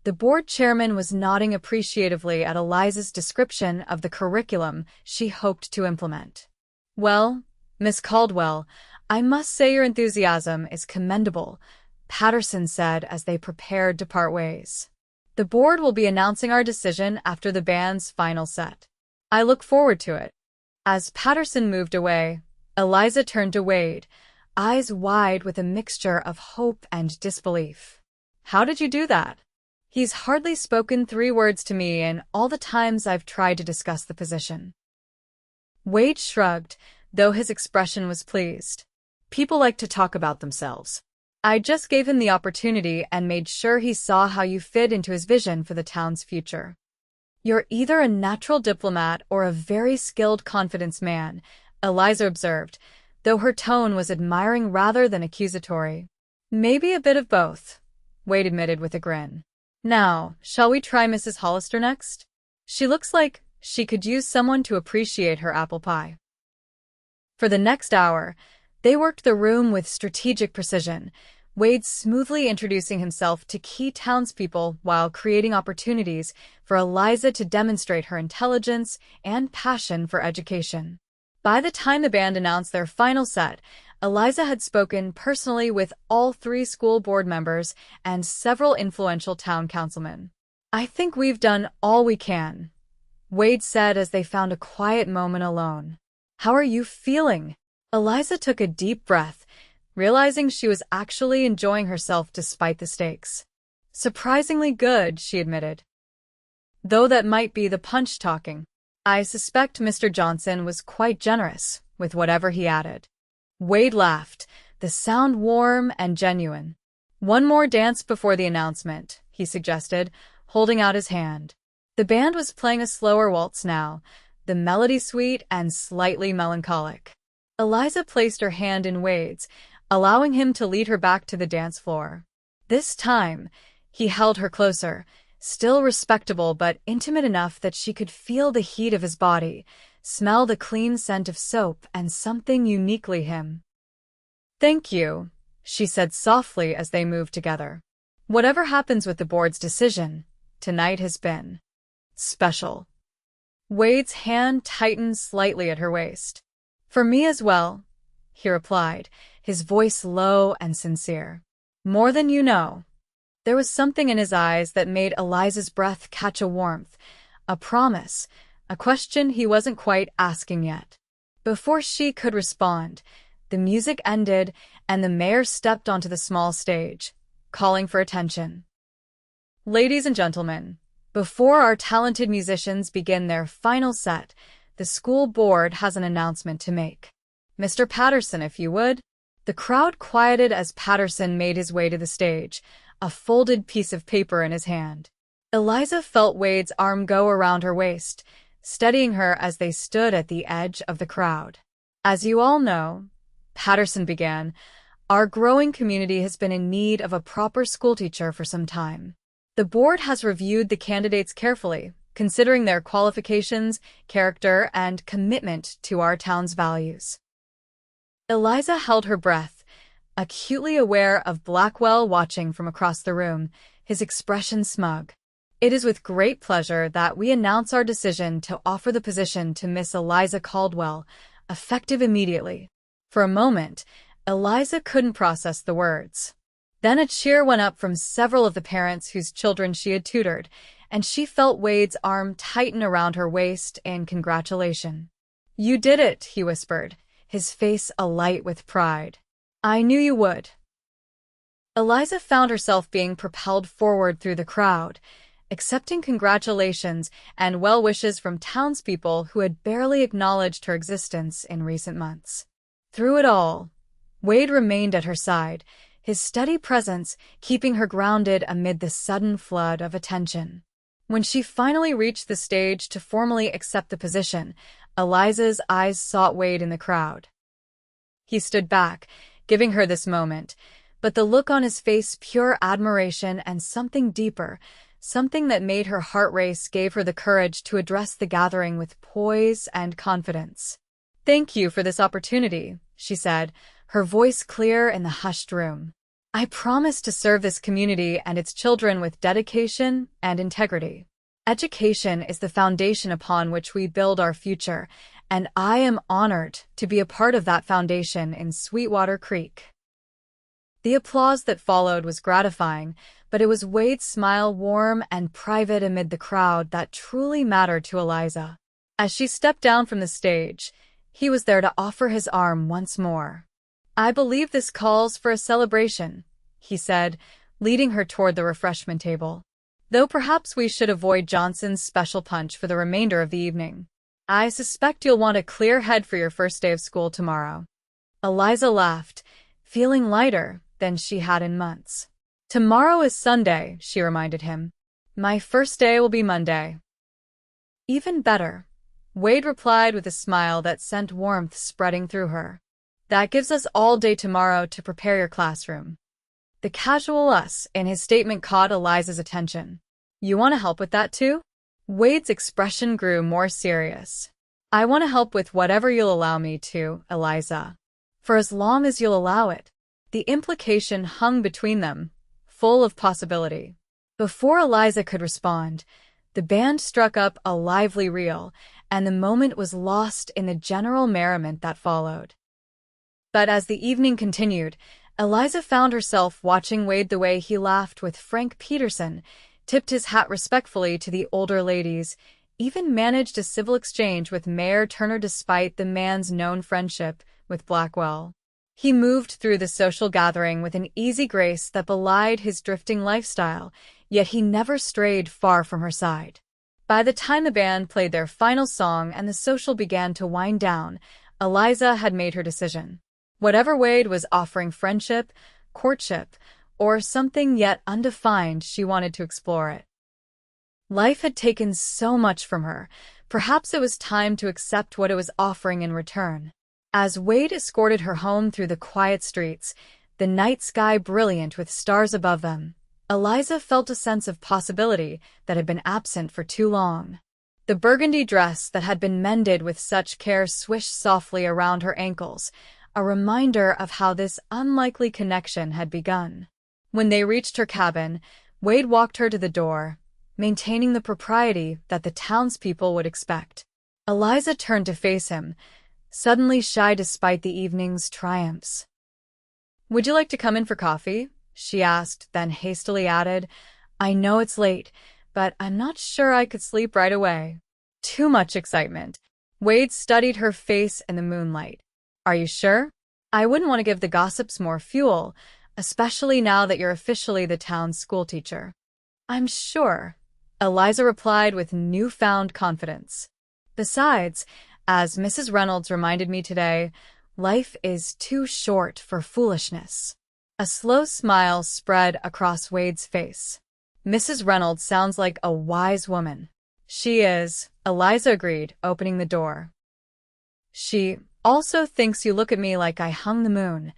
the board chairman was nodding appreciatively at Eliza's description of the curriculum she hoped to implement. Well, Miss Caldwell, I must say your enthusiasm is commendable, Patterson said as they prepared to part ways. The board will be announcing our decision after the band's final set. I look forward to it. As Patterson moved away, Eliza turned to Wade, eyes wide with a mixture of hope and disbelief. How did you do that? He's hardly spoken 3 words to me in all the times I've tried to discuss the position. Wade shrugged, though his expression was pleased. People like to talk about themselves. I just gave him the opportunity and made sure he saw how you fit into his vision for the town's future. You're either a natural diplomat or a very skilled confidence man, Eliza observed, though her tone was admiring rather than accusatory. Maybe a bit of both, Wade admitted with a grin. Now, shall we try Mrs. Hollister next? She looks like she could use someone to appreciate her apple pie. For the next hour, they worked the room with strategic precision, Wade smoothly introducing himself to key townspeople while creating opportunities for Eliza to demonstrate her intelligence and passion for education. By the time the band announced their final set, Eliza had spoken personally with all 3 school board members and several influential town councilmen. I think we've done all we can, Wade said as they found a quiet moment alone. How are you feeling? Eliza took a deep breath, realizing she was actually enjoying herself despite the stakes. Surprisingly good, she admitted. Though that might be the punch talking. I suspect Mr. Johnson was quite generous with whatever he added. Wade laughed, the sound warm and genuine. One more dance before the announcement, he suggested, holding out his hand. The band was playing a slower waltz now, the melody sweet and slightly melancholic. Eliza placed her hand in Wade's, allowing him to lead her back to the dance floor. This time, he held her closer, still respectable but intimate enough that she could feel the heat of his body, smell the clean scent of soap and something uniquely him. Thank you, she said softly as they moved together. Whatever happens with the board's decision, tonight has been special. Wade's hand tightened slightly at her waist. For me as well, he replied, his voice low and sincere. More than you know. There was something in his eyes that made Eliza's breath catch a warmth, a promise, a question he wasn't quite asking yet. Before she could respond, the music ended and the mayor stepped onto the small stage, calling for attention. Ladies and gentlemen, before our talented musicians begin their final set, the school board has an announcement to make. Mr. Patterson, if you would. The crowd quieted as Patterson made his way to the stage, a folded piece of paper in his hand. Eliza felt Wade's arm go around her waist, steadying her as they stood at the edge of the crowd. As you all know, Patterson began, our growing community has been in need of a proper schoolteacher for some time. The board has reviewed the candidates carefully, considering their qualifications, character, and commitment to our town's values. Eliza held her breath, acutely aware of Blackwell watching from across the room, his expression smug. It is with great pleasure that we announce our decision to offer the position to Miss Eliza Caldwell, effective immediately. For a moment, Eliza couldn't process the words. Then a cheer went up from several of the parents whose children she had tutored, and she felt Wade's arm tighten around her waist in congratulation. You did it, he whispered, his face alight with pride. I knew you would. Eliza found herself being propelled forward through the crowd, accepting congratulations and well wishes from townspeople who had barely acknowledged her existence in recent months. Through it all, Wade remained at her side, his steady presence keeping her grounded amid the sudden flood of attention. When she finally reached the stage to formally accept the position, Eliza's eyes sought Wade in the crowd. He stood back, giving her this moment, but the look on his face pure admiration and something deeper, something that made her heart race gave her the courage to address the gathering with poise and confidence. Thank you for this opportunity, she said, her voice clear in the hushed room. I promise to serve this community and its children with dedication and integrity. Education is the foundation upon which we build our future, and I am honored to be a part of that foundation in Sweetwater Creek. The applause that followed was gratifying, but it was Wade's smile, warm and private amid the crowd, that truly mattered to Eliza. As she stepped down from the stage, he was there to offer his arm once more. I believe this calls for a celebration, he said, leading her toward the refreshment table. Though perhaps we should avoid Johnson's special punch for the remainder of the evening. I suspect you'll want a clear head for your first day of school tomorrow. Eliza laughed, feeling lighter than she had in months. Tomorrow is Sunday, she reminded him. My first day will be Monday. Even better, Wade replied with a smile that sent warmth spreading through her. That gives us all day tomorrow to prepare your classroom. The casual "us" in his statement caught Eliza's attention. You want to help with that too? Wade's expression grew more serious. I want to help with whatever you'll allow me to, Eliza. For as long as you'll allow it. The implication hung between them, full of possibility. Before Eliza could respond, the band struck up a lively reel, and the moment was lost in the general merriment that followed. But as the evening continued, Eliza found herself watching Wade the way he laughed with Frank Peterson, tipped his hat respectfully to the older ladies, even managed a civil exchange with Mayor Turner despite the man's known friendship with Blackwell. He moved through the social gathering with an easy grace that belied his drifting lifestyle, yet he never strayed far from her side. By the time the band played their final song and the social began to wind down, Eliza had made her decision. Whatever Wade was offering, friendship, courtship, or something yet undefined, she wanted to explore it. Life had taken so much from her, perhaps it was time to accept what it was offering in return. As Wade escorted her home through the quiet streets, the night sky brilliant with stars above them, Eliza felt a sense of possibility that had been absent for too long. The burgundy dress that had been mended with such care swished softly around her ankles, a reminder of how this unlikely connection had begun. When they reached her cabin, Wade walked her to the door, maintaining the propriety that the townspeople would expect. Eliza turned to face him, suddenly shy despite the evening's triumphs. "Would you like to come in for coffee?" she asked, then hastily added, "I know it's late, but I'm not sure I could sleep right away." Too much excitement. Wade studied her face in the moonlight. "Are you sure? I wouldn't want to give the gossips more fuel, especially now that you're officially the town's schoolteacher." "I'm sure," Eliza replied with newfound confidence. "Besides, as Mrs. Reynolds reminded me today, life is too short for foolishness." A slow smile spread across Wade's face. "Mrs. Reynolds sounds like a wise woman." "She is," Eliza agreed, opening the door. "She also thinks you look at me like I hung the moon."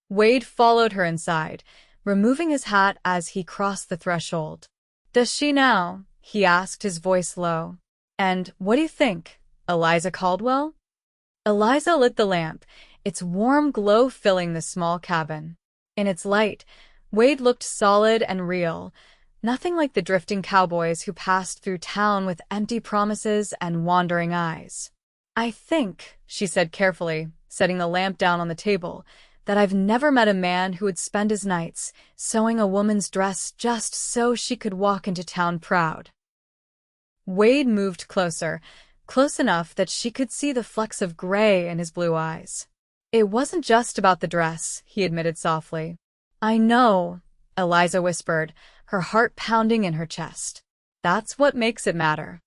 Wade followed her inside, removing his hat as he crossed the threshold. "Does she now?" he asked, his voice low. "And what do you think, Eliza Caldwell?" Eliza lit the lamp, its warm glow filling the small cabin. In its light, Wade looked solid and real, nothing like the drifting cowboys who passed through town with empty promises and wandering eyes. "I think," she said carefully, setting the lamp down on the table, "that I've never met a man who would spend his nights sewing a woman's dress just so she could walk into town proud." Wade moved closer, close enough that she could see the flecks of gray in his blue eyes. "It wasn't just about the dress," he admitted softly. "I know," Eliza whispered, her heart pounding in her chest. "That's what makes it matter."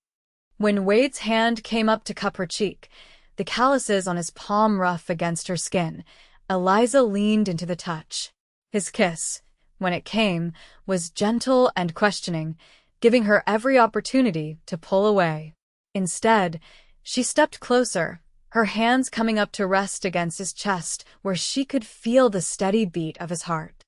When Wade's hand came up to cup her cheek, the calluses on his palm rough against her skin, Eliza leaned into the touch. His kiss, when it came, was gentle and questioning, giving her every opportunity to pull away. Instead, she stepped closer, her hands coming up to rest against his chest where she could feel the steady beat of his heart.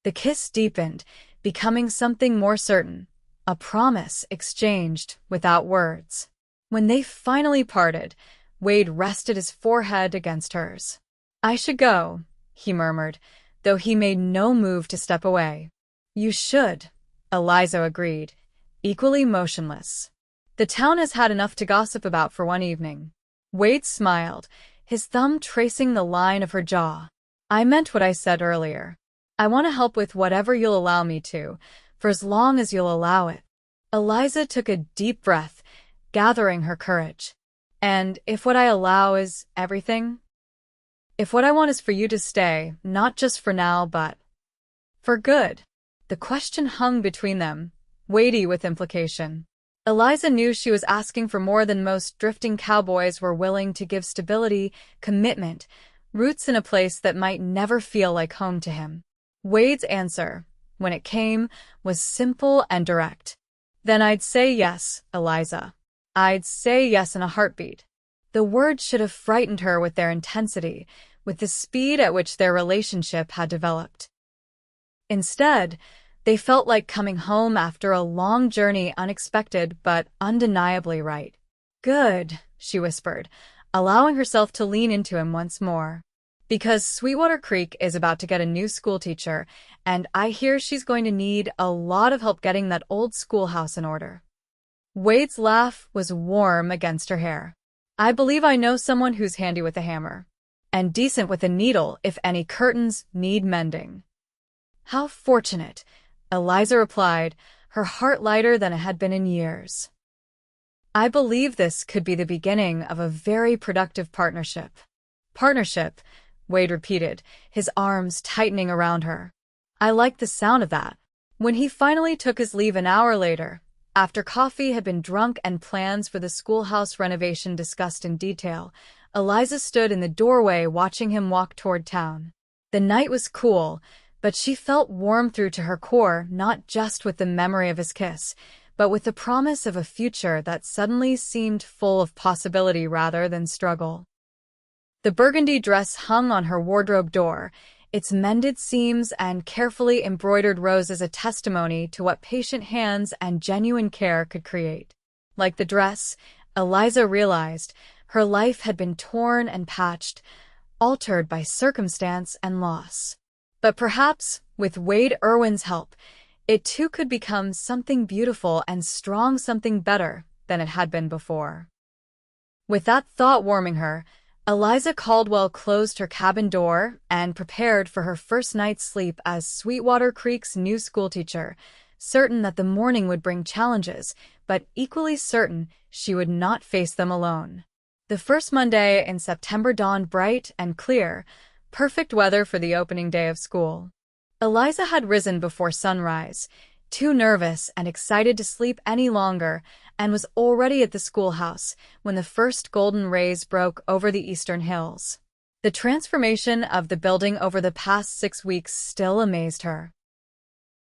The kiss deepened, becoming something more certain, a promise exchanged without words. When they finally parted, Wade rested his forehead against hers. "I should go," he murmured, though he made no move to step away. "You should," Eliza agreed, equally motionless. "The town has had enough to gossip about for one evening." Wade smiled, his thumb tracing the line of her jaw. "I meant what I said earlier. I want to help with whatever you'll allow me to, for as long as you'll allow it." Eliza took a deep breath, gathering her courage. "And if what I allow is everything? If what I want is for you to stay, not just for now, but for good?" The question hung between them, weighty with implication. Eliza knew she was asking for more than most drifting cowboys were willing to give: stability, commitment, roots in a place that might never feel like home to him. Wade's answer, when it came, was simple and direct. "Then I'd say yes, Eliza. I'd say yes in a heartbeat." The words should have frightened her with their intensity, with the speed at which their relationship had developed. Instead, they felt like coming home after a long journey, unexpected but undeniably right. "Good," she whispered, allowing herself to lean into him once more. "Because Sweetwater Creek is about to get a new schoolteacher, and I hear she's going to need a lot of help getting that old schoolhouse in order." Wade's laugh was warm against her hair. "I believe I know someone who's handy with a hammer, and decent with a needle if any curtains need mending." "How fortunate," Eliza replied, her heart lighter than it had been in years. "I believe this could be the beginning of a very productive partnership." "Partnership," Wade repeated, his arms tightening around her. "I like the sound of that." When he finally took his leave an hour later, after coffee had been drunk and plans for the schoolhouse renovation discussed in detail, Eliza stood in the doorway watching him walk toward town. The night was cool, but she felt warm through to her core, not just with the memory of his kiss, but with the promise of a future that suddenly seemed full of possibility rather than struggle. The burgundy dress hung on her wardrobe door, its mended seams and carefully embroidered roses a testimony to what patient hands and genuine care could create. Like the dress, Eliza realized her life had been torn and patched, altered by circumstance and loss. But perhaps, with Wade Irwin's help, it too could become something beautiful and strong, something better than it had been before. With that thought warming her, Eliza Caldwell closed her cabin door and prepared for her first night's sleep as Sweetwater Creek's new schoolteacher, certain that the morning would bring challenges, but equally certain she would not face them alone. The first Monday in September dawned bright and clear, perfect weather for the opening day of school. Eliza had risen before sunrise, too nervous and excited to sleep any longer, and was already at the schoolhouse when the first golden rays broke over the eastern hills. The transformation of the building over the past 6 weeks still amazed her.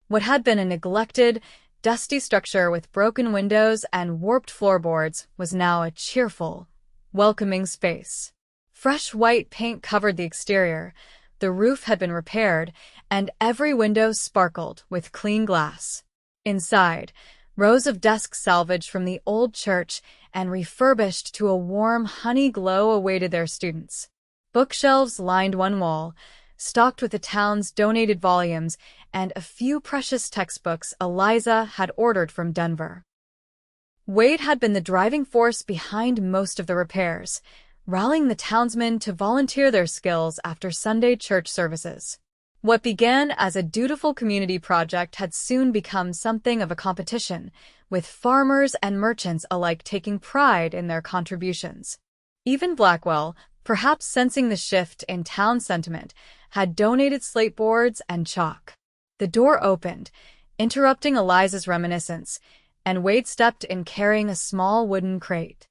What had been a neglected, dusty structure with broken windows and warped floorboards was now a cheerful, welcoming space. Fresh white paint covered the exterior, the roof had been repaired, and every window sparkled with clean glass. Inside, rows of desks salvaged from the old church and refurbished to a warm honey glow awaited their students. Bookshelves lined one wall, stocked with the town's donated volumes and a few precious textbooks Eliza had ordered from Denver. Wade had been the driving force behind most of the repairs, rallying the townsmen to volunteer their skills after Sunday church services. What began as a dutiful community project had soon become something of a competition, with farmers and merchants alike taking pride in their contributions. Even Blackwell, perhaps sensing the shift in town sentiment, had donated slate boards and chalk. The door opened, interrupting Eliza's reminiscence, and Wade stepped in carrying a small wooden crate.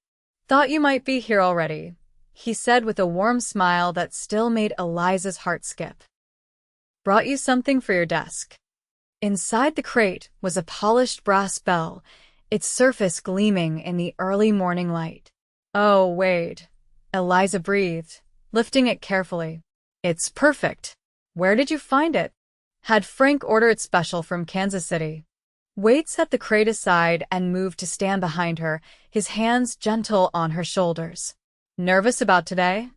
"Thought you might be here already," he said with a warm smile that still made Eliza's heart skip. "Brought you something for your desk." Inside the crate was a polished brass bell, its surface gleaming in the early morning light. "Oh, Wade," Eliza breathed, lifting it carefully. "It's perfect. Where did you find it?" "Had Frank order it special from Kansas City." Wade set the crate aside and moved to stand behind her, his hands gentle on her shoulders. "Nervous about today?"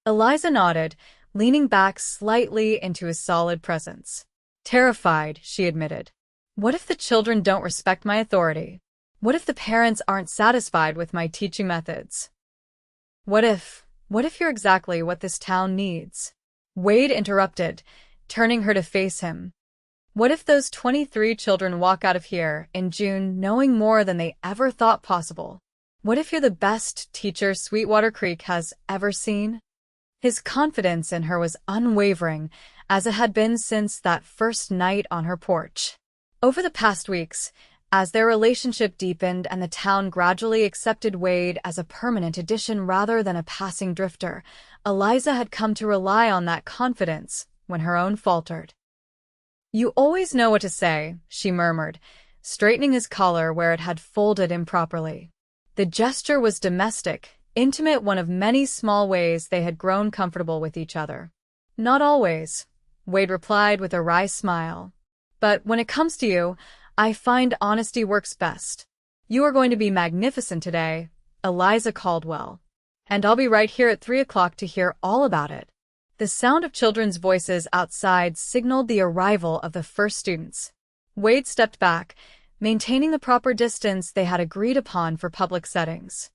Eliza nodded, leaning back slightly into his solid presence. "Terrified," she admitted. "What if the children don't respect my authority? What if the parents aren't satisfied with my teaching methods? What if you're exactly what this town needs?" Wade interrupted, turning her to face him. "What if those 23 children walk out of here in June knowing more than they ever thought possible? What if you're the best teacher Sweetwater Creek has ever seen?" His confidence in her was unwavering, as it had been since that first night on her porch. Over the past weeks, as their relationship deepened and the town gradually accepted Wade as a permanent addition rather than a passing drifter, Eliza had come to rely on that confidence when her own faltered. "You always know what to say," she murmured, straightening his collar where it had folded improperly. The gesture was domestic, intimate, one of many small ways they had grown comfortable with each other. "Not always," Wade replied with a wry smile. "But when it comes to you, I find honesty works best. You are going to be magnificent today, Eliza Caldwell. And I'll be right here at 3 o'clock to hear all about it." The sound of children's voices outside signaled the arrival of the first students. Wade stepped back, maintaining the proper distance they had agreed upon for public settings.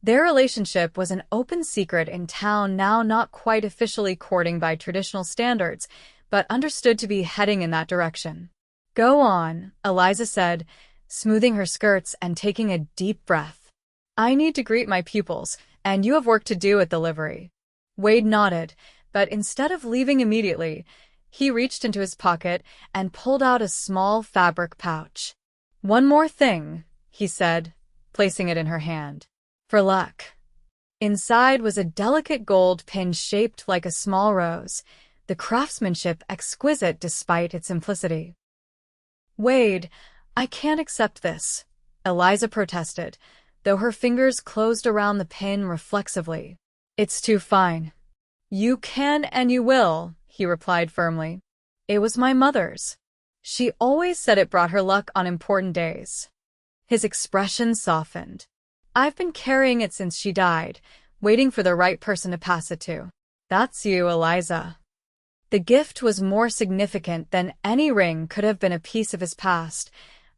Their relationship was an open secret in town, now not quite officially courting by traditional standards, but understood to be heading in that direction. "Go on," Eliza said, smoothing her skirts and taking a deep breath. "I need to greet my pupils, and you have work to do at the livery." Wade nodded, but instead of leaving immediately, he reached into his pocket and pulled out a small fabric pouch. "One more thing," he said, placing it in her hand. "For luck." Inside was a delicate gold pin shaped like a small rose, the craftsmanship exquisite despite its simplicity. "Wade, I can't accept this," Eliza protested, though her fingers closed around the pin reflexively. "It's too fine." "You can and you will," he replied firmly. "It was my mother's. She always said it brought her luck on important days." His expression softened. "I've been carrying it since she died, waiting for the right person to pass it to." "That's you, Eliza." The gift was more significant than any ring could have been, a piece of his past,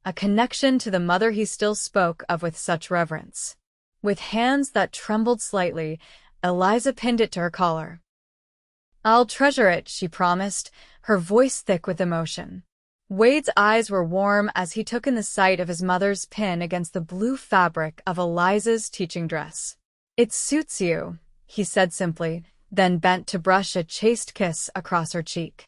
a connection to the mother he still spoke of with such reverence. With hands that trembled slightly, Eliza pinned it to her collar. "I'll treasure it," she promised, her voice thick with emotion. Wade's eyes were warm as he took in the sight of his mother's pin against the blue fabric of Eliza's teaching dress. "It suits you," he said simply, then bent to brush a chaste kiss across her cheek.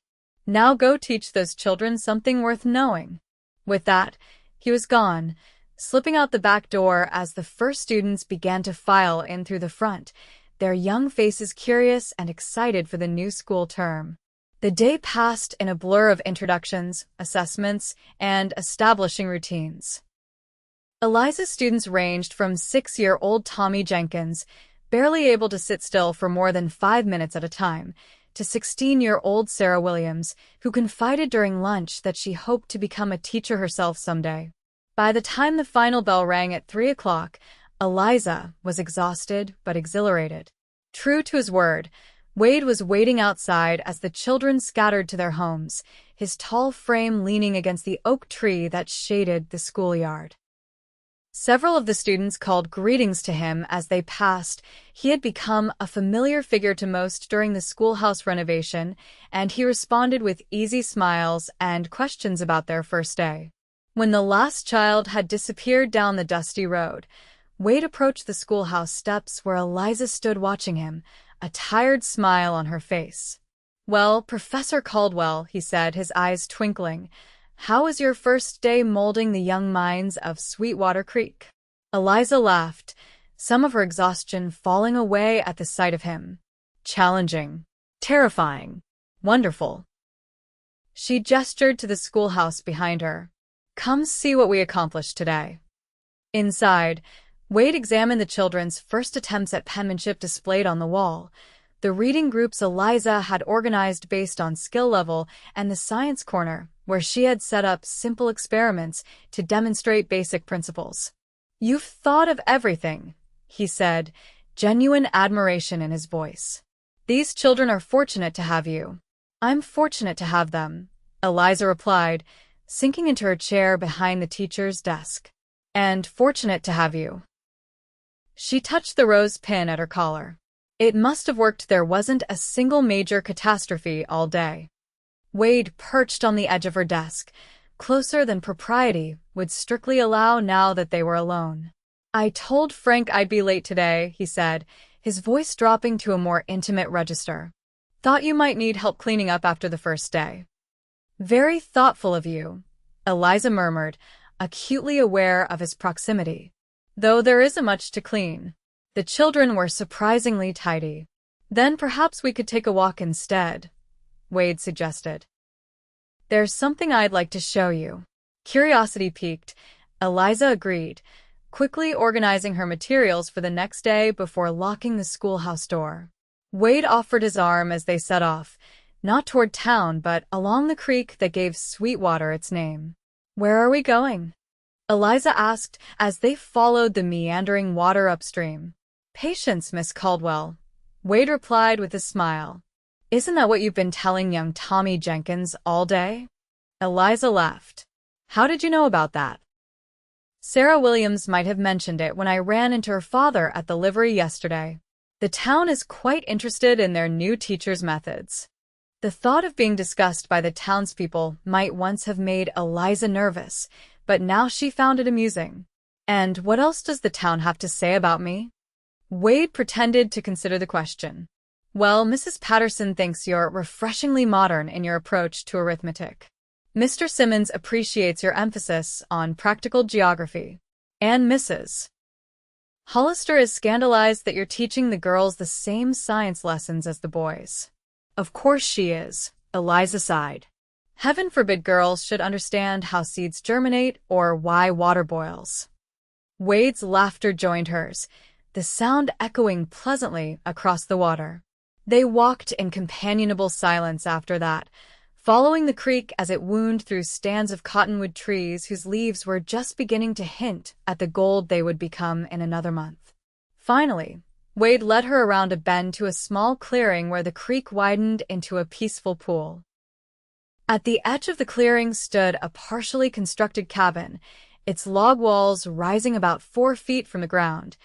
"Now go teach those children something worth knowing." With that, he was gone, slipping out the back door as the first students began to file in through the front, their young faces curious and excited for the new school term. The day passed in a blur of introductions, assessments, and establishing routines. Eliza's students ranged from 6-year-old Tommy Jenkins, barely able to sit still for more than 5 minutes at a time, to 16-year-old Sarah Williams, who confided during lunch that she hoped to become a teacher herself someday. By the time the final bell rang at 3 o'clock, Eliza was exhausted but exhilarated. True to his word, Wade was waiting outside as the children scattered to their homes, his tall frame leaning against the oak tree that shaded the schoolyard. Several of the students called greetings to him as they passed. He had become a familiar figure to most during the schoolhouse renovation, and he responded with easy smiles and questions about their first day. When the last child had disappeared down the dusty road, Wade approached the schoolhouse steps where Eliza stood watching him, a tired smile on her face. "Well, Professor Caldwell," he said, his eyes twinkling, "how was your first day molding the young minds of Sweetwater Creek?" Eliza laughed, some of her exhaustion falling away at the sight of him. "Challenging. Terrifying. Wonderful." She gestured to the schoolhouse behind her. "Come see what we accomplished today." Inside, Wade examined the children's first attempts at penmanship displayed on the wall, the reading groups Eliza had organized based on skill level, and the science corner, where she had set up simple experiments to demonstrate basic principles. "You've thought of everything," he said, genuine admiration in his voice. "These children are fortunate to have you." "I'm fortunate to have them," Eliza replied, sinking into her chair behind the teacher's desk. "And fortunate to have you." She touched the rose pin at her collar. It must have worked. There wasn't a single major catastrophe all day. Wade perched on the edge of her desk, closer than propriety would strictly allow now that they were alone. "I told Frank I'd be late today," he said, his voice dropping to a more intimate register. "Thought you might need help cleaning up after the first day." "Very thoughtful of you," Eliza murmured, acutely aware of his proximity. "Though there isn't much to clean." The children were surprisingly tidy. "Then perhaps we could take a walk instead," Wade suggested. "There's something I'd like to show you." Curiosity piqued, Eliza agreed, quickly organizing her materials for the next day before locking the schoolhouse door. Wade offered his arm as they set off, not toward town but along the creek that gave Sweetwater its name. "Where are we going?" Eliza asked as they followed the meandering water upstream. "Patience, Miss Caldwell," Wade replied with a smile. "Isn't that what you've been telling young Tommy Jenkins all day?" Eliza laughed. "How did you know about that?" "Sarah Williams might have mentioned it when I ran into her father at the livery yesterday. The town is quite interested in their new teacher's methods." The thought of being discussed by the townspeople might once have made Eliza nervous, but now she found it amusing. "And what else does the town have to say about me?" Wade pretended to consider the question. "Well, Mrs. Patterson thinks you're refreshingly modern in your approach to arithmetic. Mr. Simmons appreciates your emphasis on practical geography. And Mrs. Hollister is scandalized that you're teaching the girls the same science lessons as the boys." "Of course she is," Eliza sighed. "Heaven forbid girls should understand how seeds germinate or why water boils." Wade's laughter joined hers, the sound echoing pleasantly across the water. They walked in companionable silence after that, following the creek as it wound through stands of cottonwood trees whose leaves were just beginning to hint at the gold they would become in another month. Finally, Wade led her around a bend to a small clearing where the creek widened into a peaceful pool. At the edge of the clearing stood a partially constructed cabin, its log walls rising about 4 feet from the ground,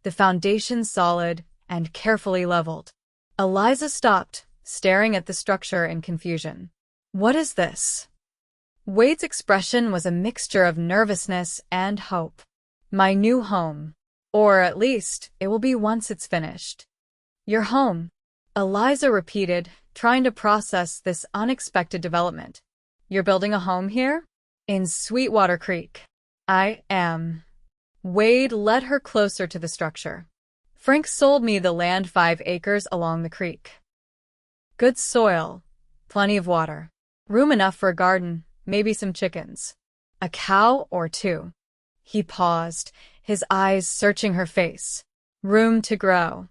the foundation solid and carefully leveled. Eliza stopped, staring at the structure in confusion. What is this? Wade's expression was a mixture of nervousness and hope. My new home. Or at least, it will be once it's finished. Your home, Eliza repeated, trying to process this unexpected development. You're building a home here? In Sweetwater Creek. I am. Wade led her closer to the structure. Frank sold me the land 5 acres along the creek. Good soil, plenty of water, room enough for a garden, maybe some chickens. A cow or 2. He paused, his eyes searching her face. Room to grow.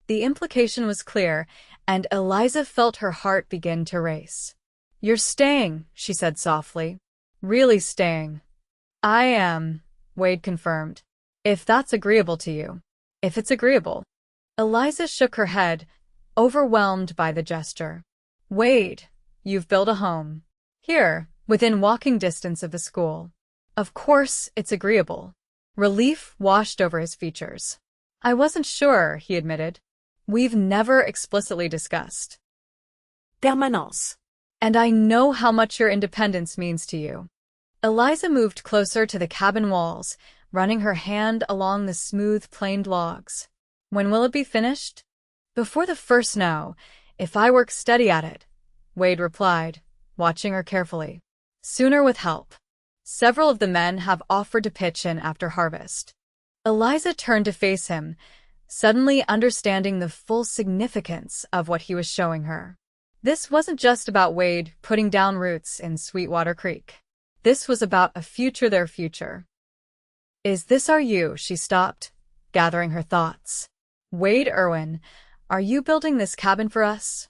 The implication was clear, and Eliza felt her heart begin to race. You're staying, she said softly. Really staying. I am, Wade confirmed. If that's agreeable to you. If it's agreeable. Eliza shook her head, overwhelmed by the gesture. Wade, you've built a home. Here, within walking distance of the school. Of course it's agreeable. Relief washed over his features. I wasn't sure, he admitted. We've never explicitly discussed. Permanence. And I know how much your independence means to you. Eliza moved closer to the cabin walls, running her hand along the smooth, planed logs. When will it be finished? Before the first snow, if I work steady at it, Wade replied, watching her carefully. Sooner with help. Several of the men have offered to pitch in after harvest. Eliza turned to face him, suddenly understanding the full significance of what he was showing her. This wasn't just about Wade putting down roots in Sweetwater Creek. This was about their future. Is this our you? She stopped, gathering her thoughts. Wade Irwin, are you building this cabin for us?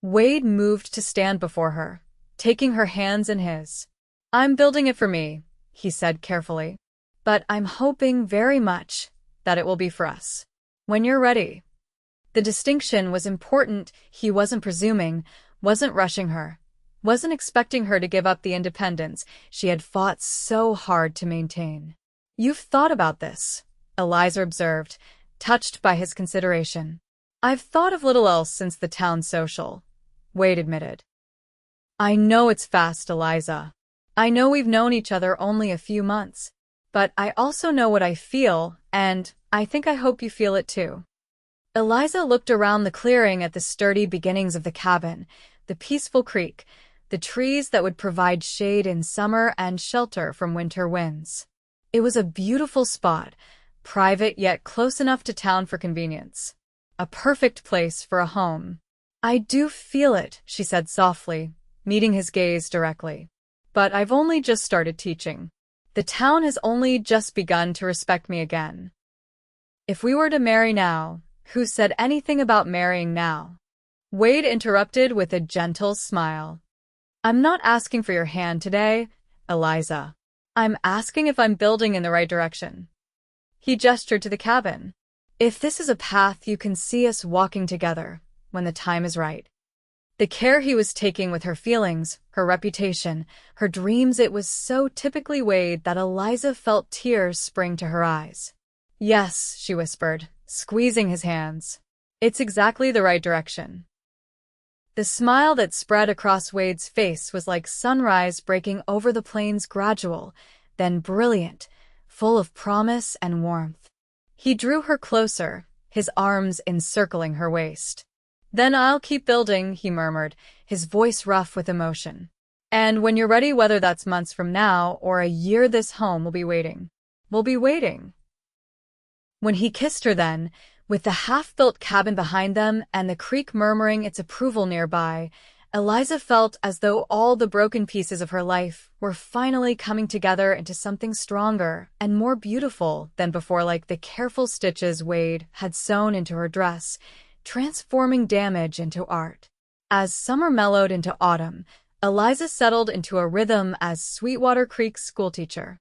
Wade moved to stand before her, taking her hands in his. I'm building it for me, he said carefully. But I'm hoping very much that it will be for us. When you're ready. The distinction was important. He wasn't presuming, wasn't rushing her, wasn't expecting her to give up the independence she had fought so hard to maintain. You've thought about this, Eliza observed, touched by his consideration. I've thought of little else since the town social, Wade admitted. I know it's fast, Eliza. I know we've known each other only a few months, but I also know what I feel, and I think I hope you feel it too. Eliza looked around the clearing at the sturdy beginnings of the cabin, the peaceful creek, the trees that would provide shade in summer and shelter from winter winds. It was a beautiful spot, private yet close enough to town for convenience. A perfect place for a home. I do feel it, she said softly, meeting his gaze directly. But I've only just started teaching. The town has only just begun to respect me again. If we were to marry now, who said anything about marrying now? Wade interrupted with a gentle smile. I'm not asking for your hand today, Eliza. I'm asking if I'm building in the right direction. He gestured to the cabin. If this is a path you can see us walking together, when the time is right. The care he was taking with her feelings, her reputation, her dreams, it was so typically Wade that Eliza felt tears spring to her eyes. Yes, she whispered, squeezing his hands. It's exactly the right direction. The smile that spread across Wade's face was like sunrise breaking over the plains, gradual, then brilliant, full of promise and warmth. He drew her closer, his arms encircling her waist. Then I'll keep building, he murmured, his voice rough with emotion. And when you're ready, whether that's months from now or a year, this home will be waiting. We'll be waiting. When he kissed her then, with the half-built cabin behind them and the creek murmuring its approval nearby, Eliza felt as though all the broken pieces of her life were finally coming together into something stronger and more beautiful than before, like the careful stitches Wade had sewn into her dress, transforming damage into art. As summer mellowed into autumn, Eliza settled into a rhythm as Sweetwater Creek's schoolteacher.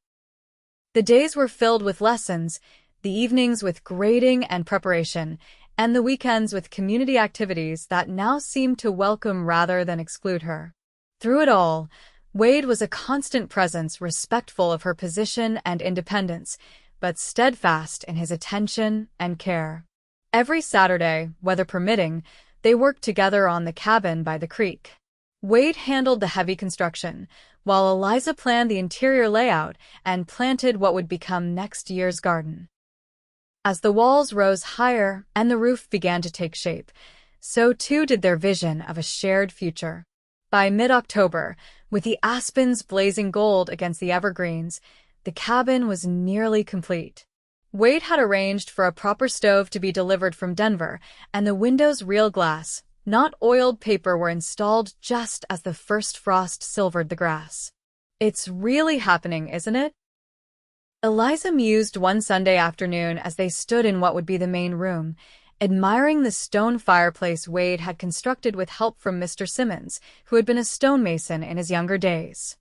The days were filled with lessons, the evenings with grading and preparation, and the weekends with community activities that now seemed to welcome rather than exclude her. Through it all, Wade was a constant presence, respectful of her position and independence, but steadfast in his attention and care. Every Saturday, weather permitting, they worked together on the cabin by the creek. Wade handled the heavy construction, while Eliza planned the interior layout and planted what would become next year's garden. As the walls rose higher and the roof began to take shape, so too did their vision of a shared future. By mid-October, with the aspens blazing gold against the evergreens, the cabin was nearly complete. Wade had arranged for a proper stove to be delivered from Denver, and the windows' real glass, not oiled paper, were installed just as the first frost silvered the grass. "It's really happening, isn't it?" Eliza mused one Sunday afternoon as they stood in what would be the main room, admiring the stone fireplace Wade had constructed with help from Mr. Simmons, who had been a stonemason in his younger days.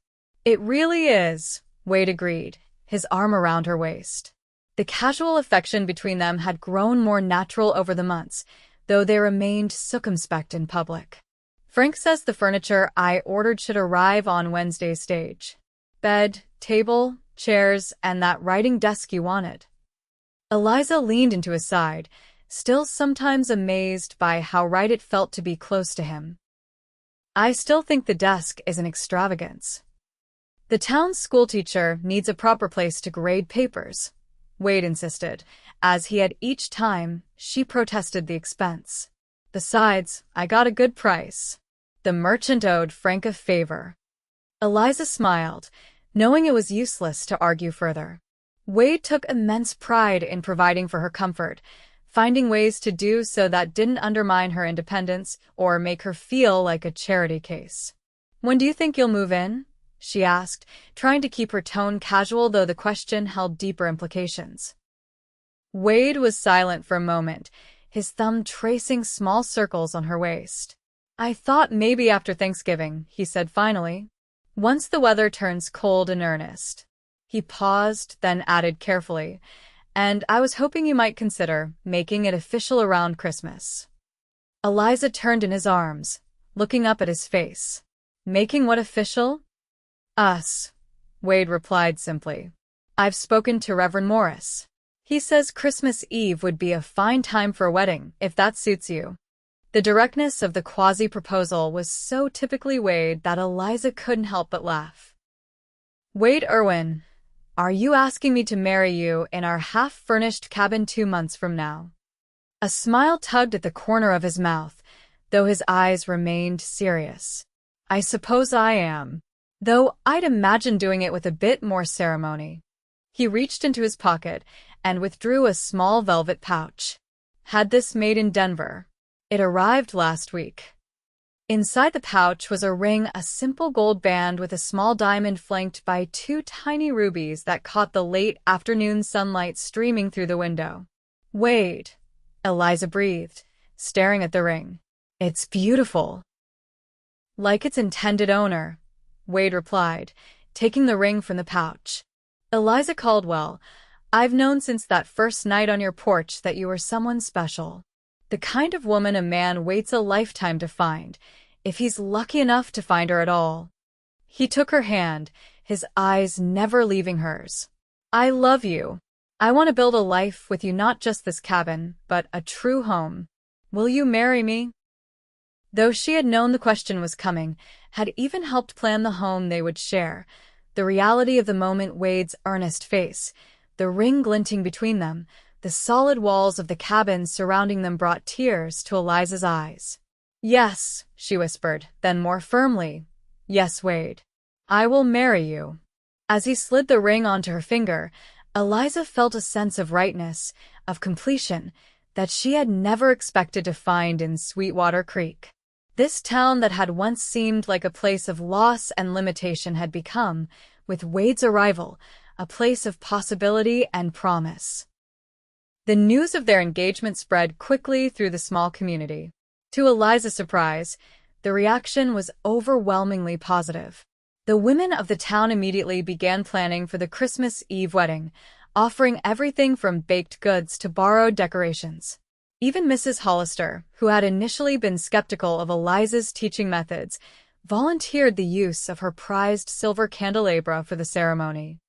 "It really is," Wade agreed, his arm around her waist. The casual affection between them had grown more natural over the months, though they remained circumspect in public. "Frank says the furniture I ordered should arrive on Wednesday's stage. Bed, table, chairs, and that writing desk you wanted." Eliza leaned into his side, still sometimes amazed by how right it felt to be close to him. "I still think the desk is an extravagance. The town's schoolteacher needs a proper place to grade papers," Wade insisted, as he had each time she protested the expense. "Besides, I got a good price." The merchant owed Frank a favor. Eliza smiled, knowing it was useless to argue further. Wade took immense pride in providing for her comfort, finding ways to do so that didn't undermine her independence or make her feel like a charity case. "When do you think you'll move in?" she asked, trying to keep her tone casual, though the question held deeper implications. Wade was silent for a moment, his thumb tracing small circles on her waist. "I thought maybe after Thanksgiving," he said finally. "Once the weather turns cold in earnest." He paused, then added carefully, "And I was hoping you might consider making it official around Christmas." Eliza turned in his arms, looking up at his face. "Making what official?" "Us," Wade replied simply. "I've spoken to Reverend Morris. He says Christmas Eve would be a fine time for a wedding, if that suits you." The directness of the quasi-proposal was so typically Wade that Eliza couldn't help but laugh. "Wade Irwin, are you asking me to marry you in our half-furnished cabin 2 months from now?" A smile tugged at the corner of his mouth, though his eyes remained serious. "I suppose I am. Though I'd imagine doing it with a bit more ceremony." He reached into his pocket and withdrew a small velvet pouch. "Had this made in Denver. It arrived last week." Inside the pouch was a ring, a simple gold band with a small diamond flanked by 2 tiny rubies that caught the late afternoon sunlight streaming through the window. "Wade," Eliza breathed, staring at the ring. "It's beautiful." "Like its intended owner," Wade replied, taking the ring from the pouch. "Eliza Caldwell, I've known since that first night on your porch that you were someone special. The kind of woman a man waits a lifetime to find, if he's lucky enough to find her at all." He took her hand, his eyes never leaving hers. "I love you. I want to build a life with you, not just this cabin, but a true home. Will you marry me?" Though she had known the question was coming, had even helped plan the home they would share, the reality of the moment, Wade's earnest face, the ring glinting between them, the solid walls of the cabin surrounding them, brought tears to Eliza's eyes. "Yes," she whispered, then more firmly, "Yes, Wade. I will marry you." As he slid the ring onto her finger, Eliza felt a sense of rightness, of completion, that she had never expected to find in Sweetwater Creek. This town that had once seemed like a place of loss and limitation had become, with Wade's arrival, a place of possibility and promise. The news of their engagement spread quickly through the small community. To Eliza's surprise, the reaction was overwhelmingly positive. The women of the town immediately began planning for the Christmas Eve wedding, offering everything from baked goods to borrowed decorations. Even Mrs. Hollister, who had initially been skeptical of Eliza's teaching methods, volunteered the use of her prized silver candelabra for the ceremony.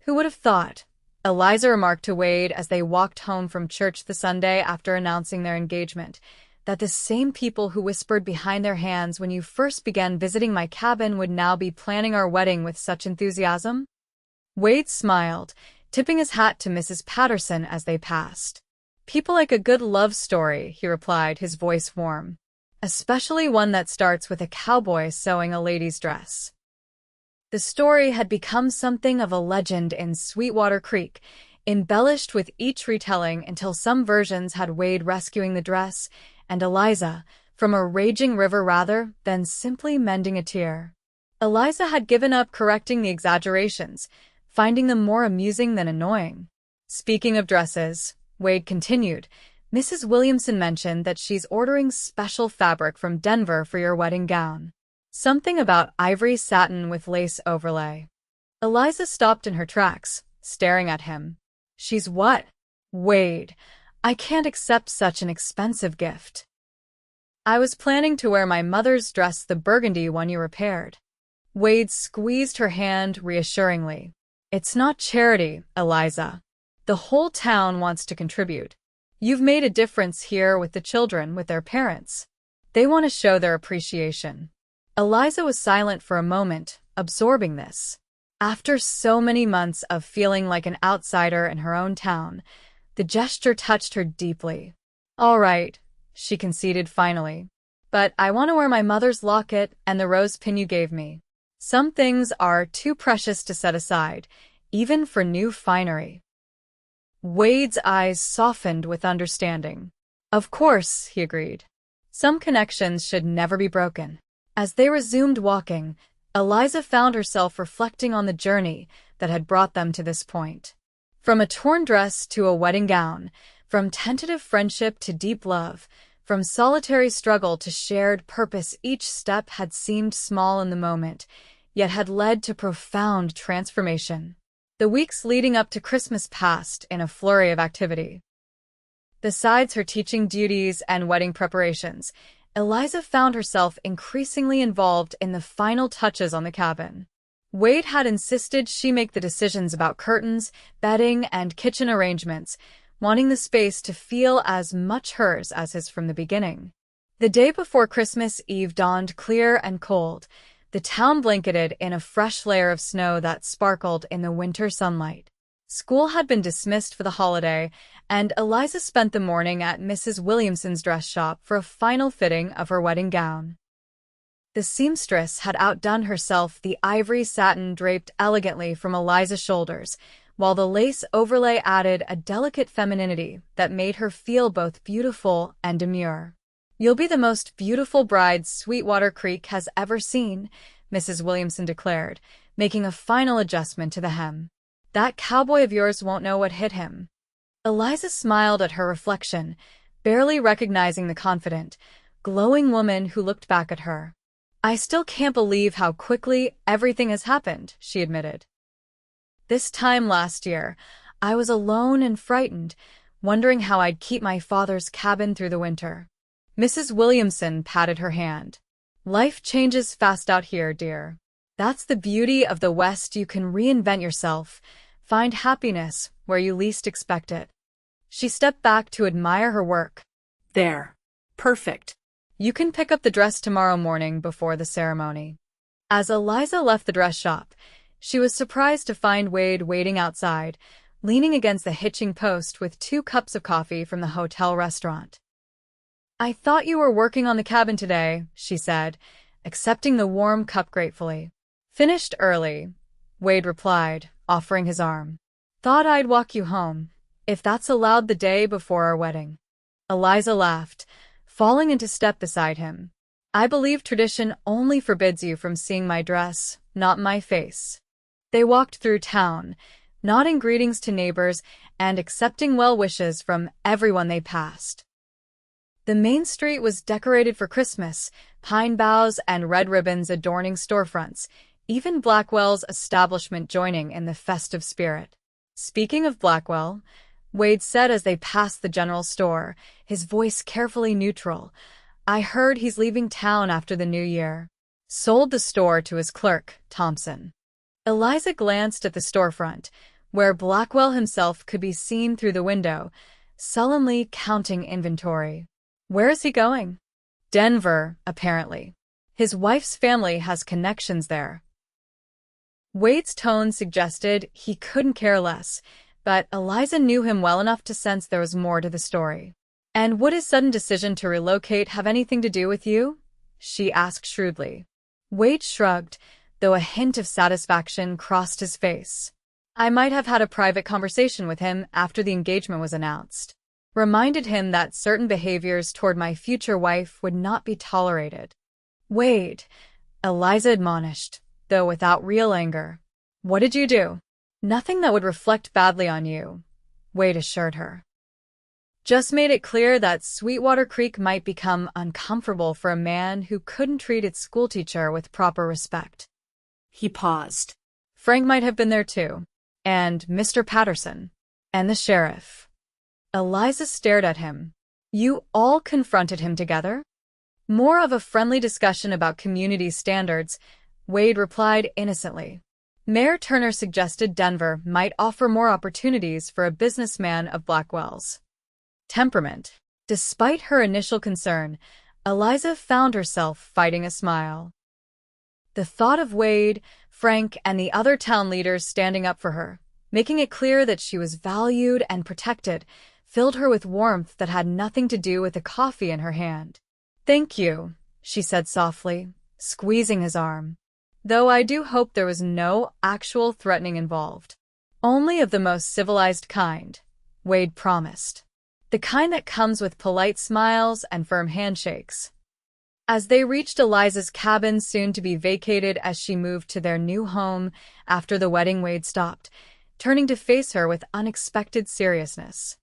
"Who would have thought?" Eliza remarked to Wade as they walked home from church the Sunday after announcing their engagement, that the same people who whispered behind their hands when you first began visiting my cabin would now be planning our wedding with such enthusiasm? Wade smiled, tipping his hat to Mrs. Patterson as they passed. People like a good love story, he replied, his voice warm. Especially one that starts with a cowboy sewing a lady's dress. The story had become something of a legend in Sweetwater Creek, embellished with each retelling until some versions had Wade rescuing the dress and Eliza from a raging river rather than simply mending a tear. Eliza had given up correcting the exaggerations, finding them more amusing than annoying. Speaking of dresses, Wade continued, Mrs. Williamson mentioned that she's ordering special fabric from Denver for your wedding gown. Something about ivory satin with lace overlay. Eliza stopped in her tracks, staring at him. She's what? Wade, I can't accept such an expensive gift. I was planning to wear my mother's dress, the burgundy one you repaired. Wade squeezed her hand reassuringly. It's not charity, Eliza. The whole town wants to contribute. You've made a difference here with the children, with their parents. They want to show their appreciation. Eliza was silent for a moment, absorbing this. After so many months of feeling like an outsider in her own town, the gesture touched her deeply. All right, she conceded finally. But I want to wear my mother's locket and the rose pin you gave me. Some things are too precious to set aside, even for new finery. Wade's eyes softened with understanding. Of course, he agreed. Some connections should never be broken. As they resumed walking, Eliza found herself reflecting on the journey that had brought them to this point. From a torn dress to a wedding gown, from tentative friendship to deep love, from solitary struggle to shared purpose, each step had seemed small in the moment, yet had led to profound transformation. The weeks leading up to Christmas passed in a flurry of activity. Besides her teaching duties and wedding preparations, Eliza found herself increasingly involved in the final touches on the cabin. Wade had insisted she make the decisions about curtains, bedding, and kitchen arrangements, wanting the space to feel as much hers as his from the beginning. The day before Christmas Eve dawned clear and cold, the town blanketed in a fresh layer of snow that sparkled in the winter sunlight. School had been dismissed for the holiday, and Eliza spent the morning at Mrs. Williamson's dress shop for a final fitting of her wedding gown. The seamstress had outdone herself, the ivory satin draped elegantly from Eliza's shoulders, while the lace overlay added a delicate femininity that made her feel both beautiful and demure. You'll be the most beautiful bride Sweetwater Creek has ever seen, Mrs. Williamson declared, making a final adjustment to the hem. That cowboy of yours won't know what hit him. Eliza smiled at her reflection, barely recognizing the confident, glowing woman who looked back at her. I still can't believe how quickly everything has happened, she admitted. This time last year, I was alone and frightened, wondering how I'd keep my father's cabin through the winter. Mrs. Williamson patted her hand. Life changes fast out here, dear. That's the beauty of the West. You can reinvent yourself, find happiness where you least expect it. She stepped back to admire her work. There. Perfect. You can pick up the dress tomorrow morning before the ceremony. As Eliza left the dress shop, she was surprised to find Wade waiting outside, leaning against the hitching post with 2 cups of coffee from the hotel restaurant. I thought you were working on the cabin today, she said, accepting the warm cup gratefully. Finished early, Wade replied, offering his arm. Thought I'd walk you home, if that's allowed the day before our wedding. Eliza laughed, falling into step beside him. I believe tradition only forbids you from seeing my dress, not my face. They walked through town, nodding greetings to neighbors and accepting well wishes from everyone they passed. The main street was decorated for Christmas, pine boughs and red ribbons adorning storefronts, even Blackwell's establishment joining in the festive spirit. Speaking of Blackwell, Wade said as they passed the general store, his voice carefully neutral, I heard he's leaving town after the new year. Sold the store to his clerk, Thompson. Eliza glanced at the storefront, where Blackwell himself could be seen through the window, sullenly counting inventory. Where is he going? Denver, apparently. His wife's family has connections there. Wade's tone suggested he couldn't care less, but Eliza knew him well enough to sense there was more to the story. "And would his sudden decision to relocate have anything to do with you?" she asked shrewdly. Wade shrugged, though a hint of satisfaction crossed his face. "I might have had a private conversation with him after the engagement was announced. Reminded him that certain behaviors toward my future wife would not be tolerated." "Wade," Eliza admonished, though without real anger. "What did you do?" "Nothing that would reflect badly on you," Wade assured her. "Just made it clear that Sweetwater Creek might become uncomfortable for a man who couldn't treat its schoolteacher with proper respect." He paused. "Frank might have been there too. And Mr. Patterson. And the sheriff." Eliza stared at him. "You all confronted him together?" "More of a friendly discussion about community standards," Wade replied innocently. "Mayor Turner suggested Denver might offer more opportunities for a businessman of Blackwell's temperament." Despite her initial concern, Eliza found herself fighting a smile. The thought of Wade, Frank, and the other town leaders standing up for her, making it clear that she was valued and protected, filled her with warmth that had nothing to do with the coffee in her hand. "Thank you," she said softly, squeezing his arm. "Though I do hope there was no actual threatening involved." "Only of the most civilized kind," Wade promised. "The kind that comes with polite smiles and firm handshakes." As they reached Eliza's cabin, soon to be vacated as she moved to their new home after the wedding, Wade stopped, turning to face her with unexpected seriousness.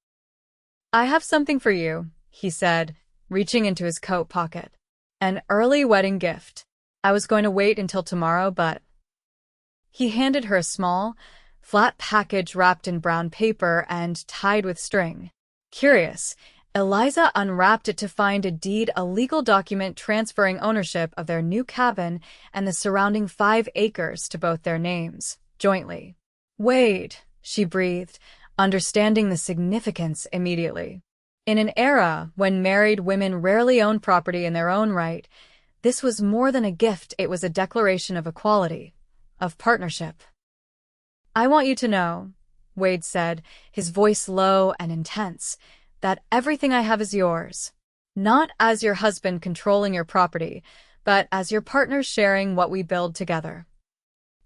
"I have something for you," he said, reaching into his coat pocket. "An early wedding gift. I was going to wait until tomorrow, but—" He handed her a small, flat package wrapped in brown paper and tied with string. Curious, Eliza unwrapped it to find a legal document transferring ownership of their new cabin and the surrounding 5 acres to both their names, jointly. "Wade," she breathed, understanding the significance immediately. In an era when married women rarely owned property in their own right, this was more than a gift, it was a declaration of equality, of partnership. "I want you to know," Wade said, his voice low and intense, "that everything I have is yours. Not as your husband controlling your property, but as your partner sharing what we build together."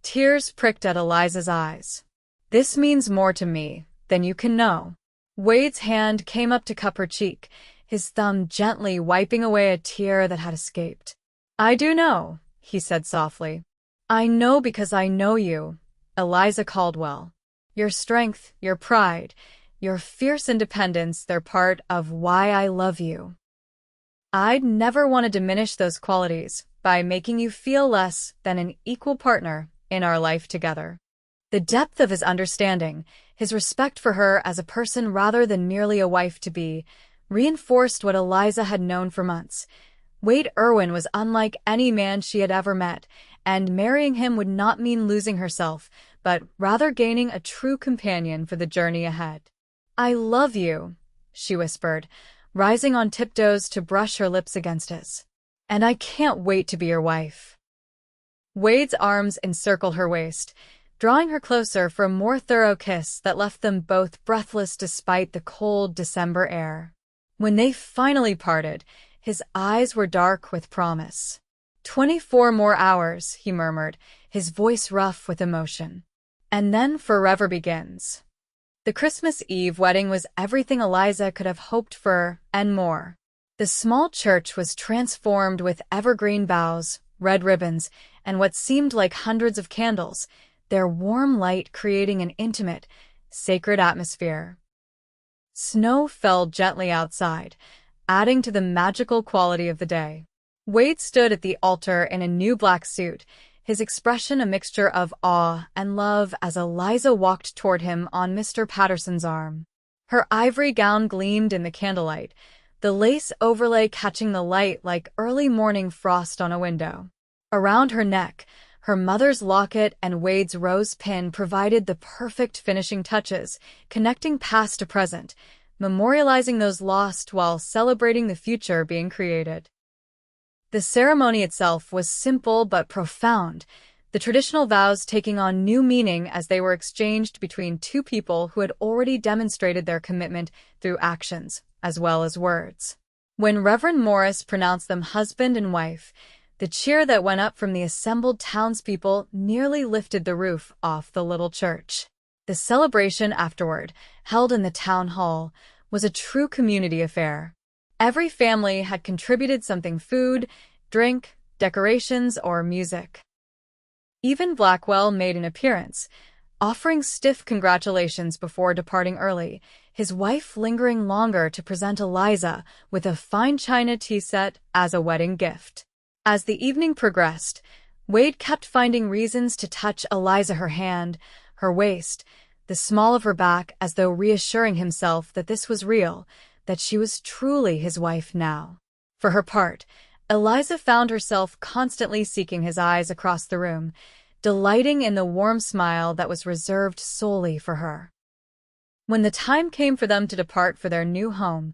Tears pricked at Eliza's eyes. "This means more to me than you can know." Wade's hand came up to cup her cheek, his thumb gently wiping away a tear that had escaped. "I do know," he said softly. "I know because I know you, Eliza Caldwell. Your strength, your pride, your fierce independence, they're part of why I love you. I'd never want to diminish those qualities by making you feel less than an equal partner in our life together." The depth of his understanding, his respect for her as a person rather than merely a wife-to-be, reinforced what Eliza had known for months. Wade Irwin was unlike any man she had ever met, and marrying him would not mean losing herself, but rather gaining a true companion for the journey ahead. "I love you," she whispered, rising on tiptoes to brush her lips against his. "And I can't wait to be your wife." Wade's arms encircled her waist, drawing her closer for a more thorough kiss that left them both breathless despite the cold December air. When they finally parted, his eyes were dark with promise. 24 more hours, he murmured, his voice rough with emotion. "And then forever begins." The Christmas Eve wedding was everything Eliza could have hoped for and more. The small church was transformed with evergreen boughs, red ribbons, and what seemed like hundreds of candles, their warm light creating an intimate, sacred atmosphere. Snow fell gently outside, adding to the magical quality of the day. Wade stood at the altar in a new black suit, his expression a mixture of awe and love as Eliza walked toward him on Mr. Patterson's arm. Her ivory gown gleamed in the candlelight, the lace overlay catching the light like early morning frost on a window. Around her neck, Her mother's locket and Wade's rose pin provided the perfect finishing touches, connecting past to present, memorializing those lost while celebrating the future being created. The ceremony itself was simple but profound, the traditional vows taking on new meaning as they were exchanged between two people who had already demonstrated their commitment through actions, as well as words. When Reverend Morris pronounced them husband and wife, the cheer that went up from the assembled townspeople nearly lifted the roof off the little church. The celebration afterward, held in the town hall, was a true community affair. Every family had contributed something: food, drink, decorations, or music. Even Blackwell made an appearance, offering stiff congratulations before departing early, his wife lingering longer to present Eliza with a fine china tea set as a wedding gift. As the evening progressed, Wade kept finding reasons to touch Eliza, her hand, her waist, the small of her back, as though reassuring himself that this was real, that she was truly his wife now. For her part, Eliza found herself constantly seeking his eyes across the room, delighting in the warm smile that was reserved solely for her. When the time came for them to depart for their new home,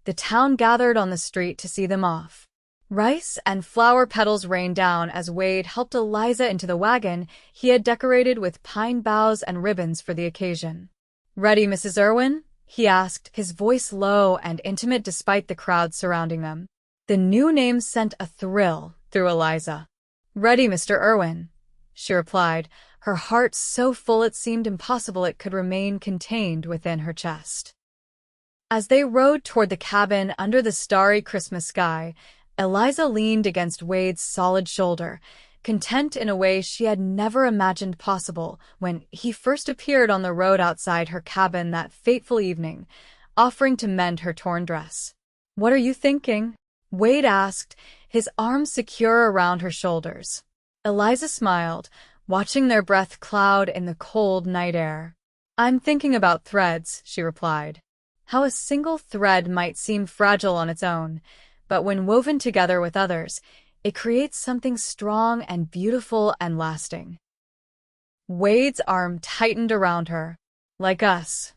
the town gathered on the street to see them off. Rice and flower petals rained down as Wade helped Eliza into the wagon he had decorated with pine boughs and ribbons for the occasion. "Ready, Mrs. Irwin?" he asked, his voice low and intimate despite the crowd surrounding them. The new name sent a thrill through Eliza. "Ready, Mr. Irwin," she replied, her heart so full it seemed impossible it could remain contained within her chest. As they rode toward the cabin under the starry Christmas sky, Eliza leaned against Wade's solid shoulder, content in a way she had never imagined possible when he first appeared on the road outside her cabin that fateful evening, offering to mend her torn dress. "What are you thinking?" Wade asked, his arms secure around her shoulders. Eliza smiled, watching their breath cloud in the cold night air. "I'm thinking about threads," she replied. "How a single thread might seem fragile on its own, but when woven together with others, it creates something strong and beautiful and lasting." Wade's arm tightened around her. "Like us."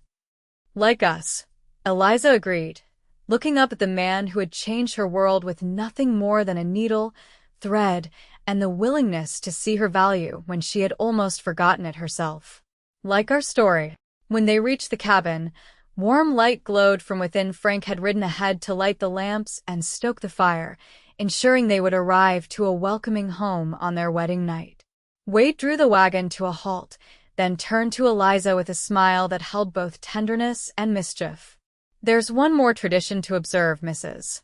"Like us," Eliza agreed, looking up at the man who had changed her world with nothing more than a needle, thread, and the willingness to see her value when she had almost forgotten it herself. "Like our story." When they reached the cabin, warm light glowed from within. Frank had ridden ahead to light the lamps and stoke the fire, ensuring they would arrive to a welcoming home on their wedding night. Wade drew the wagon to a halt, then turned to Eliza with a smile that held both tenderness and mischief. "There's one more tradition to observe, Mrs.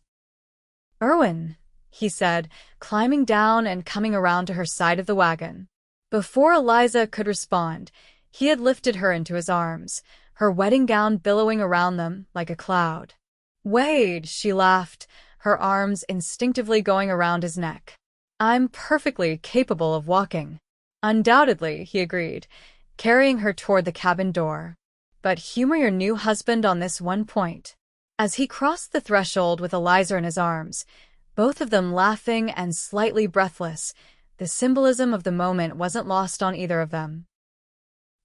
Irwin," he said, climbing down and coming around to her side of the wagon. Before Eliza could respond, he had lifted her into his arms, her wedding gown billowing around them like a cloud. "Wade," she laughed, her arms instinctively going around his neck. "I'm perfectly capable of walking." "Undoubtedly," he agreed, carrying her toward the cabin door. "But humor your new husband on this one point." As he crossed the threshold with Eliza in his arms, both of them laughing and slightly breathless, the symbolism of the moment wasn't lost on either of them.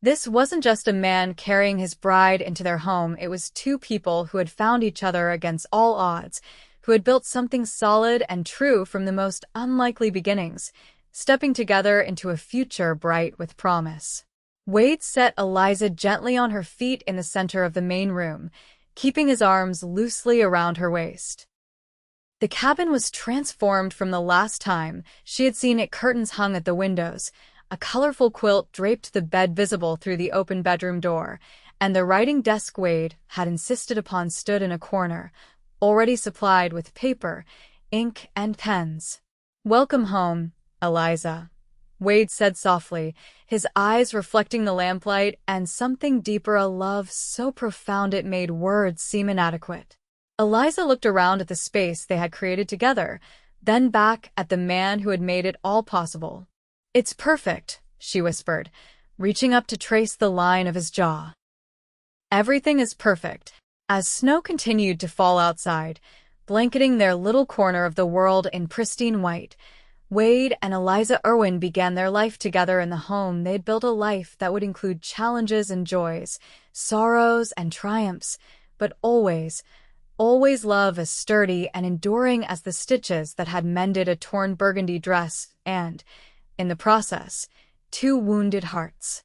This wasn't just a man carrying his bride into their home, it was two people who had found each other against all odds, who had built something solid and true from the most unlikely beginnings, stepping together into a future bright with promise. Wade set Eliza gently on her feet in the center of the main room, keeping his arms loosely around her waist. The cabin was transformed from the last time she had seen it. Curtains hung at the windows, a colorful quilt draped the bed visible through the open bedroom door, and the writing desk Wade had insisted upon stood in a corner, already supplied with paper, ink, and pens. "Welcome home, Eliza," Wade said softly, his eyes reflecting the lamplight and something deeper, a love so profound it made words seem inadequate. Eliza looked around at the space they had created together, then back at the man who had made it all possible. "It's perfect," she whispered, reaching up to trace the line of his jaw. "Everything is perfect." As snow continued to fall outside, blanketing their little corner of the world in pristine white, Wade and Eliza Irwin began their life together in the home. They'd built a life that would include challenges and joys, sorrows and triumphs, but always love as sturdy and enduring as the stitches that had mended a torn burgundy dress and, in the process, two wounded hearts.